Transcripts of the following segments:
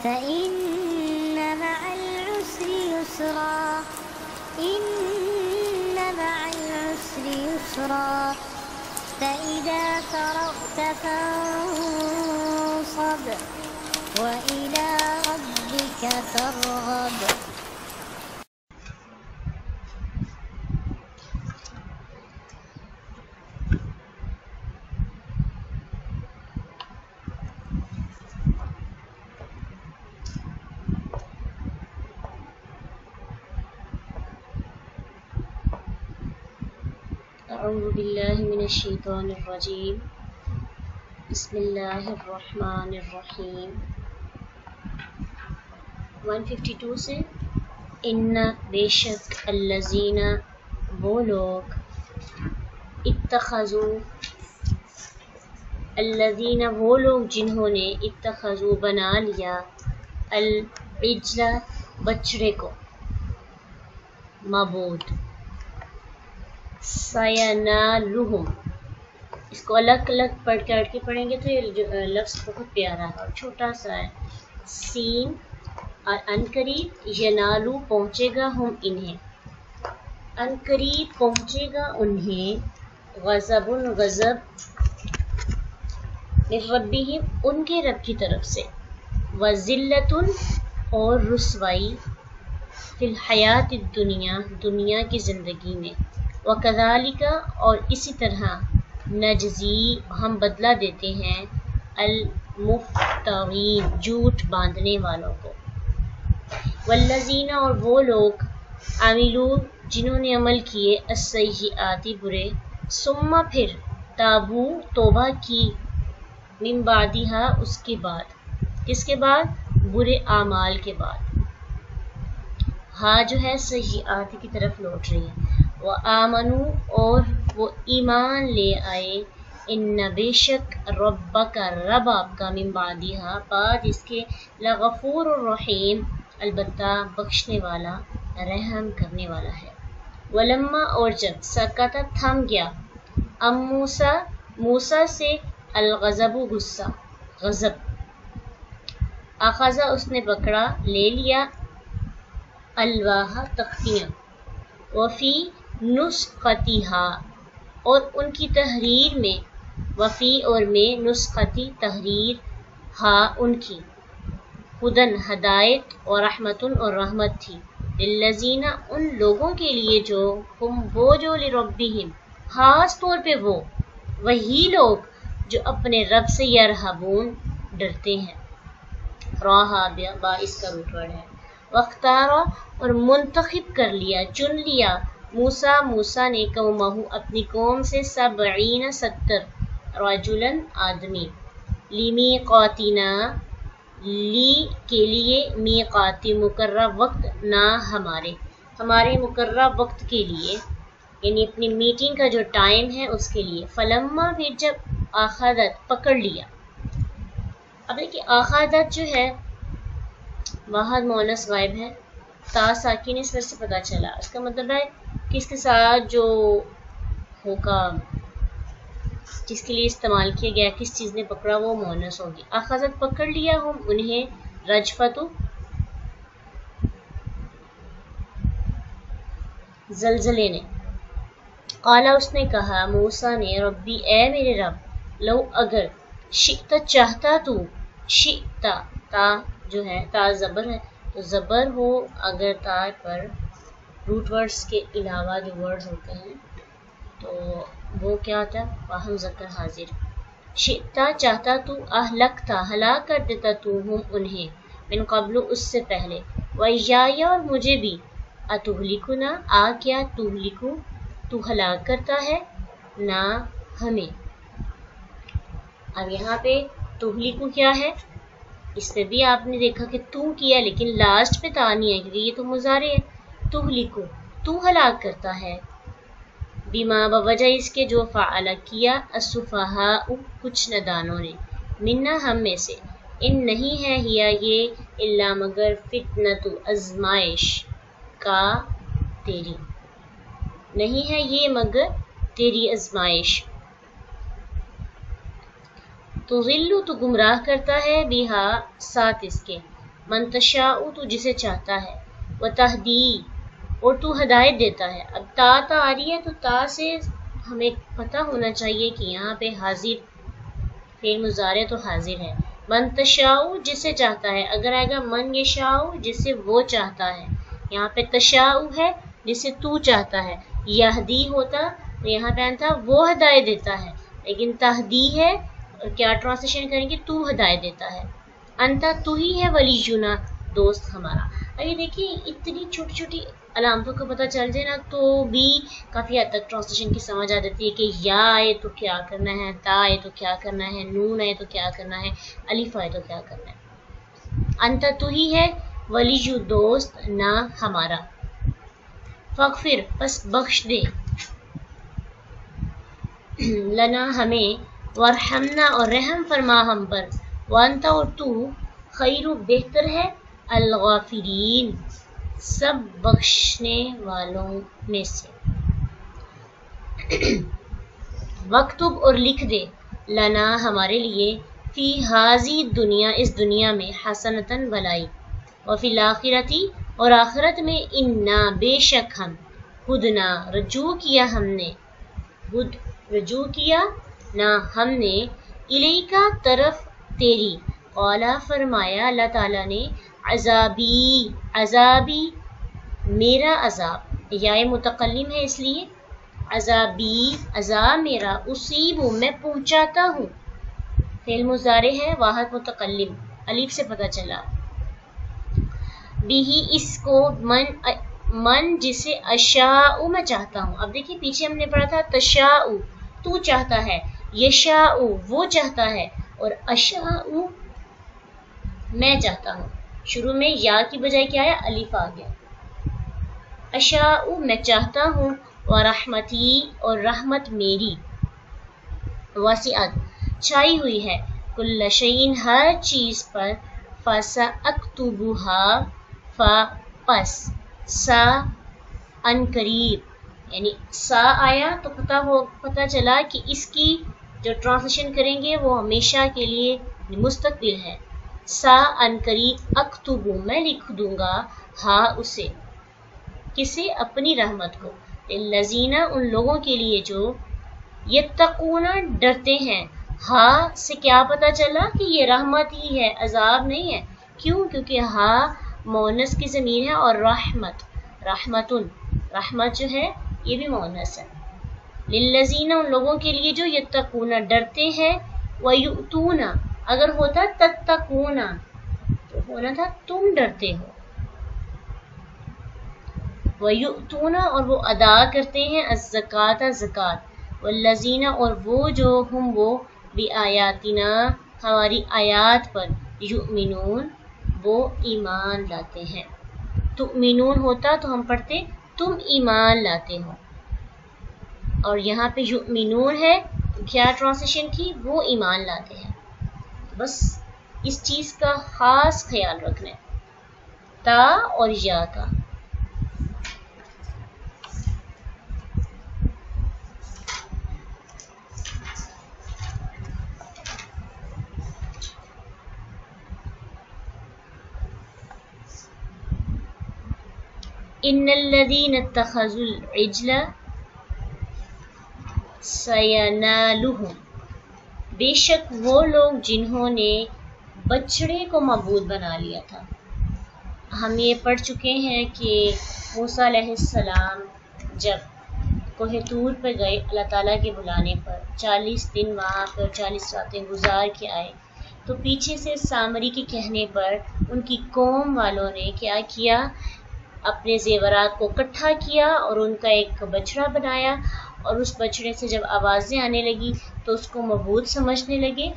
فإن مع العسر يسرا إن مع العسر يسرا فإذا فرغت فانصب وإلى ربك فارغب. اعوذ باللہ من الشیطان الرجیم بسم اللہ الرحمن الرحیم 152 سے ان بے شک الذین وہ لوگ اتخذوا الذین وہ لوگ جنہوں نے اتخذوا بنا لیا العجل بچڑے کو معبود سینالہم اس کو الگ الگ پڑھ کے پڑھیں گے تو یہ لفظ بہت پیارا ہے اور چھوٹا سا ہے سین اور انقریب ینالو پہنچے گا ہم انہیں انقریب پہنچے گا انہیں غضب غضب من ربہم ان کے رب کی طرف سے وذلۃ اور رسوائی فی الحیات الدنیا دنیا کی زندگی میں وَكَذَلِكَ اور اسی طرح نجزی ہم بدلہ دیتے ہیں المفترین جھوٹ باندھنے والوں کو والذین اور وہ لوگ عملوا جنہوں نے عمل کیے السیئات برے ثم پھر تابو توبہ کی من بعدہا اس کے بعد کس کے بعد برے اعمال کے بعد ہاں جو ہے سیئات کی طرف لوٹ رہی ہے وآمنوا اور وہ ایمان لے آئے ان بے شک ربک رب آپ کا من بعدہا بعد اس کے لغفور الرحیم البتہ بخشنے والا رحم کرنے والا ہے ولما اور جب سکت تھم گیا موسیٰ سے الغضب غصہ غضب اخذا اس نے پکڑا لے لیا الواح تختیاں وفی نسختہا اور ان کی تحریر میں وفی اور میں نسختی تحریر ہا ان کی ہدن ہدایت اور رحمتن اور رحمت تھی للذین ان لوگوں کے لیے جو ہم وہ جو لربہم خاص طور پہ وہ وہی لوگ جو اپنے رب سے یرہبون ڈرتے ہیں راہا با اس کا روٹ ورڈ ہے واختارا اور منتخب کر لیا چن لیا موسیٰ نے قومہ اپنی قوم سے 70 رجلاً آدمی لمیقاتنا لی کے لیے میقاتی مقررہ وقت نہ ہمارے مقررہ وقت کے لیے یعنی اپنی میٹنگ کا جو ٹائم ہے اس کے لیے فلما پھر جب آخادت پکڑ لیا اب دیکھیں آخادت جو ہے واحد مؤنث غائب ہے تا ساکن اس وجہ سے پتہ چلا اس کا مطلب ہے کس کے ساتھ جو ہوگا جس کے لیے استعمال کیا گیا کس چیز نے پکڑا وہ مؤنث ہوگی اخذت پکڑ لیا ہم انہیں رجفتو زلزلے نے قالا اس نے کہا موسیٰ نے ربی اے میرے رب لو اگر شئت چاہتا تو شئتا تا جو ہے تا زبر ہے تو زبر ہو اگر تا پر روٹ ورڈز کے علاوہ جو ورڈز ہوتے ہیں تو وہ کیا ہوتا ہے واہم ذکر حاضر شئتا چاہتا تو اہلکتا ہلاک کر دیتا تو ہم انہیں من قبل اس سے پہلے وَإِيَّایَ اور مجھے بھی اتہلکنا کیا تہلکو تو ہلاک کرتا ہے نہ ہمیں اب یہاں پہ تہلکو کیا ہے اس پہ بھی آپ نے دیکھا کہ تو کیا لیکن لاسٹ پہ تا نہیں ہے کیونکہ یہ تو مضارع ہے تہلکو تو ہلاک کرتا ہے بیما بوجہ اس کے جو فعل کیا السفہاء کچھ نادانوں نے منا ہم میں سے ان نہیں ہے ہیا یہ الا مگر فتنۃ آزمائش کا تیری نہیں ہے یہ مگر تیری آزمائش تضل تو گمراہ کرتا ہے بہا ساتھ اس کے من تشاء تو جسے چاہتا ہے، و تہدی اور تو ہدایت دیتا ہے۔ اب تا آ رہی ہے تو تا سے ہمیں پتہ ہونا چاہیے کہ یہاں پہ حاضر فعل مضارع تو حاضر ہے۔ من تشاء جسے چاہتا ہے، اگر آئے گا من یشاء جسے وہ چاہتا ہے، یہاں پہ تشاء ہے جسے تو چاہتا ہے، یہدی ہوتا تو یہاں پہ تھا وہ ہدایت دیتا ہے، لیکن تہدی ہے اور کیا ٹرانسلیشن کریں گے، تو ہدایت دیتا ہے۔ انتا تو ہی ہے ولینا دوست ہمارا۔ ابھی دیکھیے اتنی چھوٹی چھوٹی علامتوں کا پتہ چل جائے نا تو بھی کافی حد تک ٹرانسلیشن کی سمجھ آ جاتی ہے کہ یا آئے تو کیا کرنا ہے، تا آئے تو کیا کرنا ہے، نون آئے تو کیا کرنا ہے، الف آئے تو کیا کرنا ہے۔ انتا تو ہی ہے ولی دوست نہ ہمارا، فغفر پس بخش دے، لنا ہمیں، ورحمنا اور رحم فرما ہم پر، وانتا اور تو خیر بہتر ہے، الغافرین سب بخشنے والوں میں سے۔ وکتب اور لکھ دے، لنا ہمارے لیے، فی ہازی دنیا اس دنیا میں، حسنتاً بھلائی، وفی الاخرتی اور آخرت میں، انا بے شک ہم، ہدنا رجوع کیا ہم نے، ہد رجوع کیا نہ ہم نے، الیکا طرف تیری، قالا فرمایا اللہ تعالیٰ نے، عذابی عذابی میرا عذاب، یا متکلم ہے اس لیے، عذابی عذاب میرا، اصیب میں پہنچاتا ہوں، فعل مضارع ہے واحد متکلم، الف سے پتہ چلا، بھی اس کو من جسے اشاء میں چاہتا ہوں۔ اب دیکھیے پیچھے ہم نے پڑھا تھا تشاء تو چاہتا ہے، یشاء وہ چاہتا ہے، اور اشاء میں چاہتا ہوں۔ شروع میں یا کی بجائے کیا ہے، الف آ گیا۔ اشاء میں چاہتا ہوں، ورحمتی اور رحمت میری، وسعت چھائی ہوئی ہے، کل شیء ہر چیز پر، فساکتبھا پس سا ان قریب، یعنی سا آیا تو پتہ چلا کہ اس کی جو ٹرانسلیشن کریں گے وہ ہمیشہ کے لیے مستقبل ہے، سا ان قریب، اکتب میں لکھ دوں گا، ہاں اسے، کسے، اپنی رحمت کو، الذین ان لوگوں کے لیے جو، یتقون ڈرتے ہیں، ہاں سے کیا پتہ چلا کہ یہ رحمت ہی ہے، عذاب نہیں ہے، کیوں، کیونکہ ہاں مؤنث کی ضمیر ہے، اور رحمت رحمتن رحمت جو ہے یہ بھی مؤنث ہے، للذین ان لوگوں کے لیے جو، یتقون ڈرتے ہیں، ویؤتون اگر ہوتا تتقون تو ہونا تھا تم ڈرتے ہو، وَيُؤْتُونَ اور وہ ادا کرتے ہیں، الزکوٰۃ زکوٰۃ، والذین اور وہ جو، ہم وہ، بآیاتنا ہماری آیات پر، یؤمنون وہ ایمان لاتے ہیں، تؤمنون ہوتا تو ہم پڑھتے تم ایمان لاتے ہو، اور یہاں پہ یؤمنون ہے تو کیا ٹرانسلیشن کی، وہ ایمان لاتے ہیں، بس اس چیز کا خاص خیال رکھنا ہے، تا اور یا کا۔ ان الذین اتخذوا العجل سینالہم بے شک وہ لوگ جنہوں نے بچڑے کو معبود بنا لیا تھا۔ ہم یہ پڑھ چکے ہیں کہ موسیٰ علیہ السلام جب کوہ طور پہ گئے اللہ تعالیٰ کے بلانے پر، 40 دن وہاں پر 40 راتیں گزار کے آئے، تو پیچھے سے سامری کے کہنے پر ان کی قوم والوں نے کیا کیا، اپنے زیورات کو اکٹھا کیا اور ان کا ایک بچڑا بنایا، اور اس بچڑے سے جب آوازیں آنے لگی تو اس کو معبود سمجھنے لگے،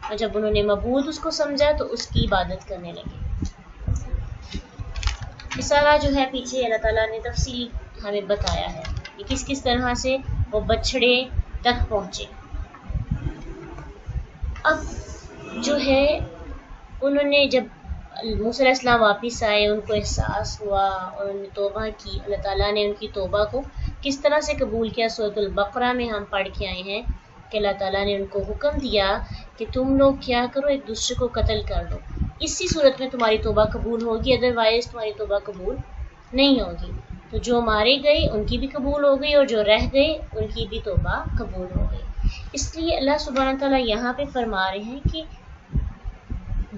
اور جب انہوں نے معبود اس کو سمجھا تو اس کی عبادت کرنے لگے۔ یہ سارا جو ہے پیچھے اللہ تعالیٰ نے تفصیل ہمیں بتایا ہے کہ کس کس طرح سے وہ بچڑے تک پہنچے۔ اب جو ہے انہوں نے جب موسیٰ علیہ السلام واپس آئے، ان کو احساس ہوا اور انہوں نے توبہ کی، اللہ تعالیٰ نے ان کی توبہ کو کس طرح سے قبول کیا، سورۃ البقرہ میں ہم پڑھ کے آئے ہیں کہ اللہ تعالیٰ نے ان کو حکم دیا کہ تم لوگ کیا کرو، ایک دوسرے کو قتل کر دو، اسی صورت میں تمہاری توبہ قبول ہوگی، ادروائز تمہاری توبہ قبول نہیں ہوگی۔ تو جو مارے گئے ان کی بھی قبول ہو گئی، اور جو رہ گئے ان کی بھی توبہ قبول ہو گئی۔ اس لیے اللہ سبحانہ تعالیٰ یہاں پہ فرما رہے ہیں کہ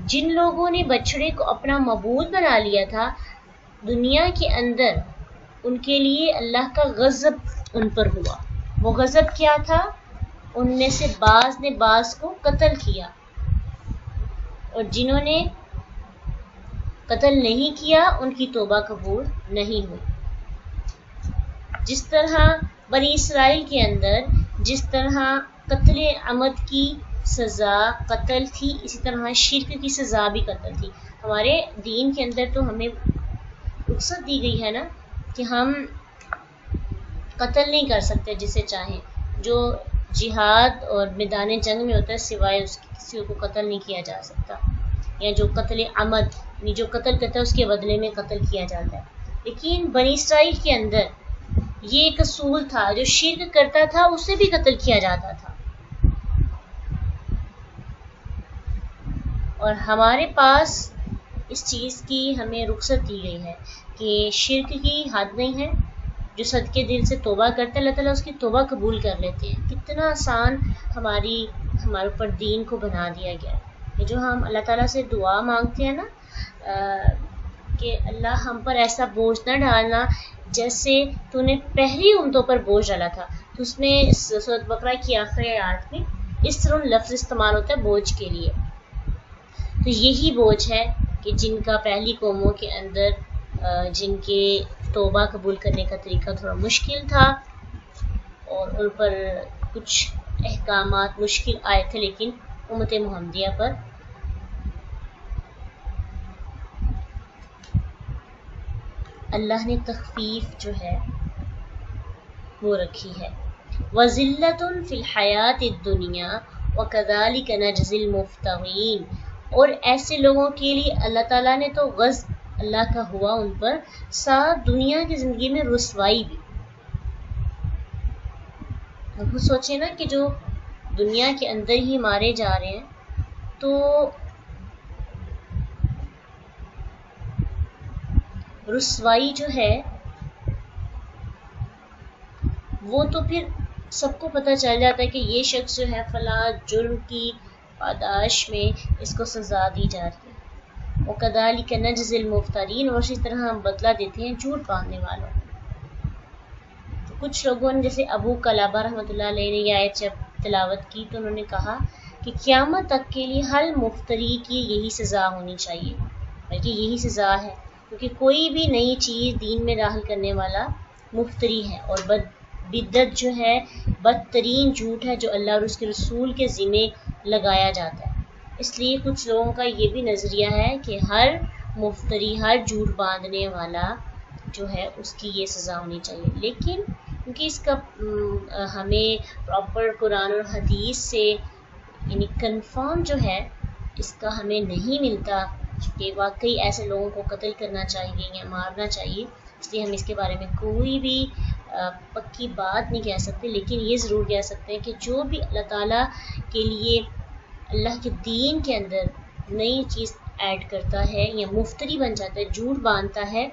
جن لوگوں نے بچڑے کو اپنا معبود بنا لیا تھا دنیا کے اندر، ان کے لیے اللہ کا غضب ان پر ہوا۔ وہ غضب کیا تھا؟ ان میں سے بعض نے بعض کو قتل کیا، اور جنہوں نے قتل نہیں کیا ان کی توبہ قبول نہیں ہوئی۔ جس طرح بنی اسرائیل کے اندر جس طرح قتل عمد کی سزا قتل تھی، اسی طرح شرک کی سزا بھی قتل تھی۔ ہمارے دین کے اندر تو ہمیں رخصت دی گئی ہے نا کہ ہم قتل نہیں کر سکتے جسے چاہیں، جو جہاد اور میدان جنگ میں ہوتا ہے سوائے اس کی کسی کو قتل نہیں کیا جا سکتا، یا جو قتل عمد یعنی جو قتل کرتا ہے اس کے بدلے میں قتل کیا جاتا ہے۔ لیکن بنی اسرائیل کے اندر یہ ایک اصول تھا، جو شرک کرتا تھا اسے بھی قتل کیا جاتا تھا۔ اور ہمارے پاس اس چیز کی ہمیں رخصت دی گئی ہے کہ شرک کی حد نہیں ہے، جو صدقے دل سے توبہ کرتا ہے اللہ تعالیٰ اس کی توبہ قبول کر لیتے ہیں۔ کتنا آسان ہمارے اوپر دین کو بنا دیا گیا ہے۔ جو ہم اللہ تعالیٰ سے دعا مانگتے ہیں نا کہ اللہ ہم پر ایسا بوجھ نہ ڈالنا جیسے تو نے پہلی امتوں پر بوجھ ڈالا تھا، تو اس میں سورۃ بقرہ کی آخری آیات میں اس طرح لفظ استعمال ہوتا ہے بوجھ کے لیے۔ تو یہی بوجھ ہے کہ جن کا پہلی قوموں کے اندر جن کے توبہ قبول کرنے کا طریقہ تھوڑا مشکل تھا اور ان پر کچھ احکامات مشکل آئے تھے، لیکن امت محمدیہ پر اللہ نے تخفیف جو ہے وہ رکھی ہے۔ وَذِلَّةٌ فِي الْحَيَاةِ الدُّنْيَا وَكَذَلِكَ نَجْزِي الْمُفْتَرِينَ، اور ایسے لوگوں کے لیے اللہ تعالیٰ نے تو غضب اللہ کا ہوا ان پر، ساتھ دنیا کی زندگی میں رسوائی بھی۔ اب سوچیں نا کہ جو دنیا کے اندر ہی مارے جا رہے ہیں، تو رسوائی جو ہے وہ تو پھر سب کو پتہ چل جاتا ہے کہ یہ شخص جو ہے فلاں جرم کی پاداش میں اس کو سزا دی جا رہی ہے۔ وَكَذَلِكَ نَجْزِي الْمُفْتَرِينَ، اور اسی طرح ہم بدلہ دیتے ہیں جھوٹ باندھنے والوں کو۔ تو کچھ لوگوں نے جیسے ابو قلابہ رحمۃ اللہ علیہ نے یہ آیت جب تلاوت کی تو انہوں نے کہا کہ قیامت تک کے لیے ہر مفتری کی یہی سزا ہونی چاہیے، بلکہ یہی سزا ہے، کیونکہ کوئی بھی نئی چیز دین میں داخل کرنے والا مفتری ہے، اور بدعت جو ہے بدترین جھوٹ ہے جو اللہ اور اس کے رسول کے ذمے لگایا جاتا ہے۔ اس لیے کچھ لوگوں کا یہ بھی نظریہ ہے کہ ہر مفتری، ہر جھوٹ باندھنے والا جو ہے اس کی یہ سزا ہونی چاہیے، لیکن کیونکہ اس کا ہمیں پراپر قرآن اور حدیث سے یعنی کنفرم جو ہے اس کا ہمیں نہیں ملتا کہ واقعی ایسے لوگوں کو قتل کرنا چاہیے یا مارنا چاہیے، اس لیے ہم اس کے بارے میں کوئی بھی پکی بات نہیں کہہ سکتے، لیکن یہ ضرور کہہ سکتے ہیں کہ جو بھی اللہ تعالیٰ کے لیے اللہ کے دین کے اندر نئی چیز ایڈ کرتا ہے یا مفتری بن جاتا ہے، جھوٹ باندھتا ہے،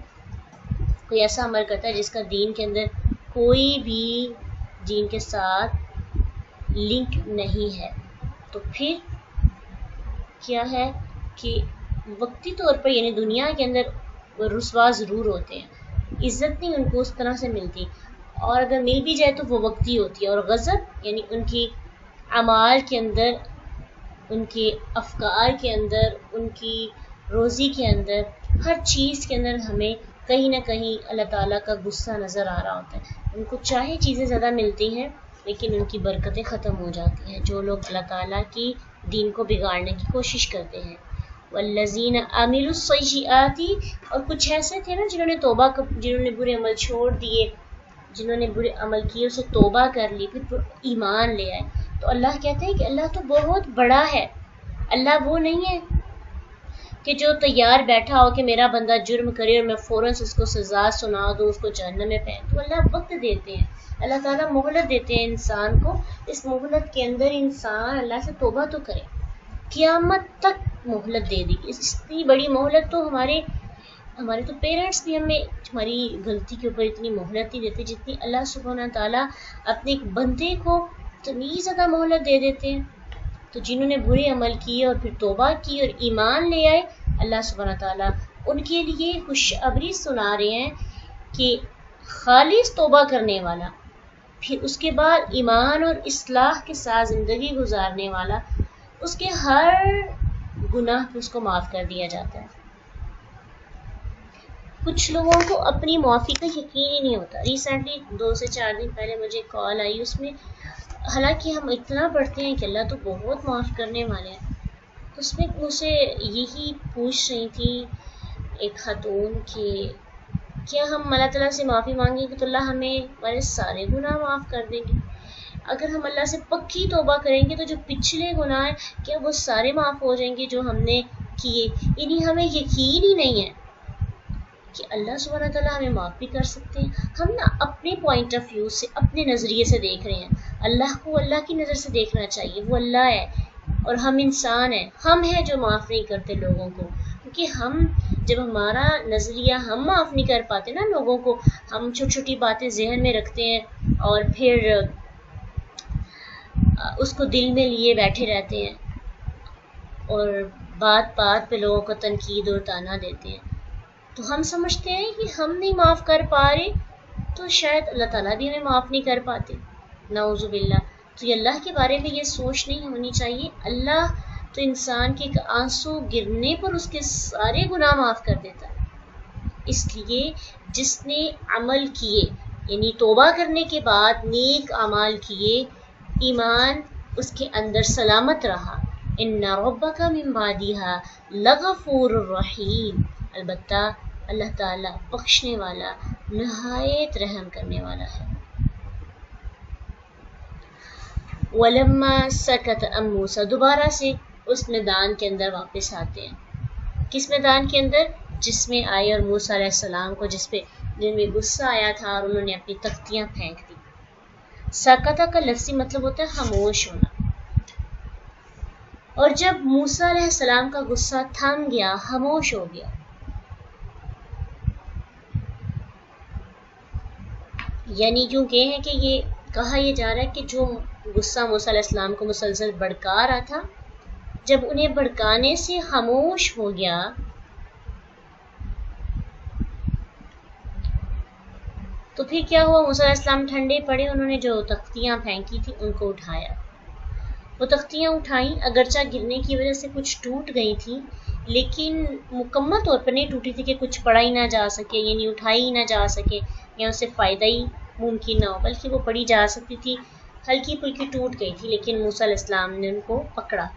کوئی ایسا عمل کرتا ہے جس کا دین کے اندر کوئی بھی دین کے ساتھ لنک نہیں ہے، تو پھر کیا ہے کہ وقتی طور پر یعنی دنیا کے اندر وہ رسوا ضرور ہوتے ہیں، عزت نہیں ان کو اس طرح سے ملتی، اور اگر مل بھی جائے تو وہ وقتی ہوتی ہے۔ اور غضب یعنی ان کی اعمال کے اندر، ان کے افکار کے اندر، ان کی روزی کے اندر، ہر چیز کے اندر ہمیں کہیں نہ کہیں اللہ تعالیٰ کا غصہ نظر آ رہا ہوتا ہے۔ ان کو چاہے چیزیں زیادہ ملتی ہیں لیکن ان کی برکتیں ختم ہو جاتی ہیں، جو لوگ اللہ تعالیٰ کی دین کو بگاڑنے کی کوشش کرتے ہیں۔ والذین عملوا السیئات، اور کچھ ایسے تھے نا جنہوں نے برے عمل چھوڑ دیے، جنہوں نے برے عمل کیے اسے توبہ کر لی، پھر ایمان لے آئے، تو اللہ کہتے ہیں کہ اللہ تو بہت بڑا ہے۔ اللہ وہ نہیں ہے کہ جو تیار بیٹھا ہو کہ میرا بندہ جرم کرے اور میں فوراً سے اس کو سزا سنا دوں، اس کو جہنم میں پھینک دوں۔ اللہ وقت دیتے ہیں، اللہ تعالیٰ مہلت دیتے ہیں انسان کو، اس مہلت کے اندر انسان اللہ سے توبہ تو کرے۔ قیامت تک مہلت دے دی. اتنی بڑی مہلت تو ہمارے تو پیرنٹس بھی ہمیں ہماری غلطی کے اوپر اتنی مہلت نہیں دیتے جتنی اللہ سبحانہ تعالیٰ اپنے ایک بندے کو اتنی زیادہ مہلت دے دیتے ہیں. تو جنہوں نے برے عمل کیے اور پھر توبہ کی اور ایمان لے آئے، اللہ سبحانہ تعالیٰ ان کے لیے خوشخبری سنا رہے ہیں کہ خالص توبہ کرنے والا، پھر اس کے بعد ایمان اور اصلاح کے ساتھ زندگی گزارنے والا، اس کے ہر گناہ پہ اس کو معاف کر دیا جاتا ہے. کچھ لوگوں کو اپنی معافی کا یقین ہی نہیں ہوتا. ریسنٹلی 2 سے 4 دن پہلے مجھے کال آئی، اس میں حالانکہ ہم اتنا پڑھتے ہیں کہ اللہ تو بہت معاف کرنے والے ہیں، اس میں مجھ سے یہی پوچھ رہی تھی ایک خاتون کہ کیا ہم اللہ تعالیٰ سے معافی مانگیں گے تو اللہ ہمیں ہمارے سارے گناہ معاف کر دیں گے؟ اگر ہم اللہ سے پکی توبہ کریں گے تو جو پچھلے گناہ ہیں کیا وہ سارے معاف ہو جائیں گے جو ہم نے کیے؟ یعنی ہمیں یقین ہی نہیں ہے کہ اللہ سبحانہ تعالیٰ ہمیں معاف بھی کر سکتے ہیں. ہم نا اپنے پوائنٹ آف ویو سے، اپنے نظریے سے دیکھ رہے ہیں. اللہ کو اللہ کی نظر سے دیکھنا چاہیے، وہ اللہ ہے اور ہم انسان ہیں. ہم ہیں جو معاف نہیں کرتے لوگوں کو، کیونکہ ہم جب ہمارا نظریہ ہم معاف نہیں کر پاتے نا لوگوں کو، ہم چھوٹی چھوٹی باتیں ذہن میں رکھتے ہیں اور پھر اس کو دل میں لیے بیٹھے رہتے ہیں اور بات بات پہ لوگوں کو تنقید اور تانا دیتے ہیں. تو ہم سمجھتے ہیں کہ ہم نہیں معاف کر پا رہے تو شاید اللہ تعالیٰ بھی ہمیں معاف نہیں کر پاتے، نعوذ باللہ. تو یہ اللہ کے بارے میں یہ سوچ نہیں ہونی چاہیے. اللہ تو انسان کے آنسو گرنے پر اس کے سارے گناہ معاف کر دیتا ہے. اس لیے جس نے عمل کیے، یعنی توبہ کرنے کے بعد نیک اعمال کیے، ایمان اس کے اندر سلامت رہا، ان ربک من بعدھا لغفور الرحیم، البتہ اللہ تعالیٰ بخشنے والا، نہایت رحم کرنے والا ہے. وَلَمَّا سَكَتَ عَن مُوسَىٰ، دوبارہ سے اس میدان کے اندر واپس آتے ہیں. کس میدان کے اندر؟ جس میں آئے اور موسیٰ علیہ السلام کو جن میں غصہ آیا تھا اور انہوں نے اپنی تختیاں پھینک دی. سکتہ کا لفظی مطلب ہوتا ہے خاموش ہونا. اور جب موسیٰ علیہ السلام کا غصہ تھم گیا، خاموش ہو گیا، یعنی یوں کہیں کہ یہ کہا یہ جا رہا ہے کہ جو غصہ موسیٰ علیہ السلام کو مسلسل بھڑکا رہا تھا، جب انہیں بھڑکانے سے خاموش ہو گیا تو پھر کیا ہوا؟ موسیٰ علیہ السلام ٹھنڈے پڑے، انہوں نے جو تختیاں پھینکی تھی ان کو اٹھایا. وہ تختیاں اٹھائیں، اگرچہ گرنے کی وجہ سے کچھ ٹوٹ گئی تھیں لیکن مکمل طور پر نہیں ٹوٹی تھی کہ کچھ پڑا ہی نہ جا سکے، یعنی اٹھائی ہی نہ جا سکے یا اسے فائدہ ہی ممکن نہ ہو، بلکہ وہ پڑی جا سکتی تھی. ہلکی پھلکی ٹوٹ گئی تھی لیکن موسیٰ علیہ السلام نے ان کو پکڑا.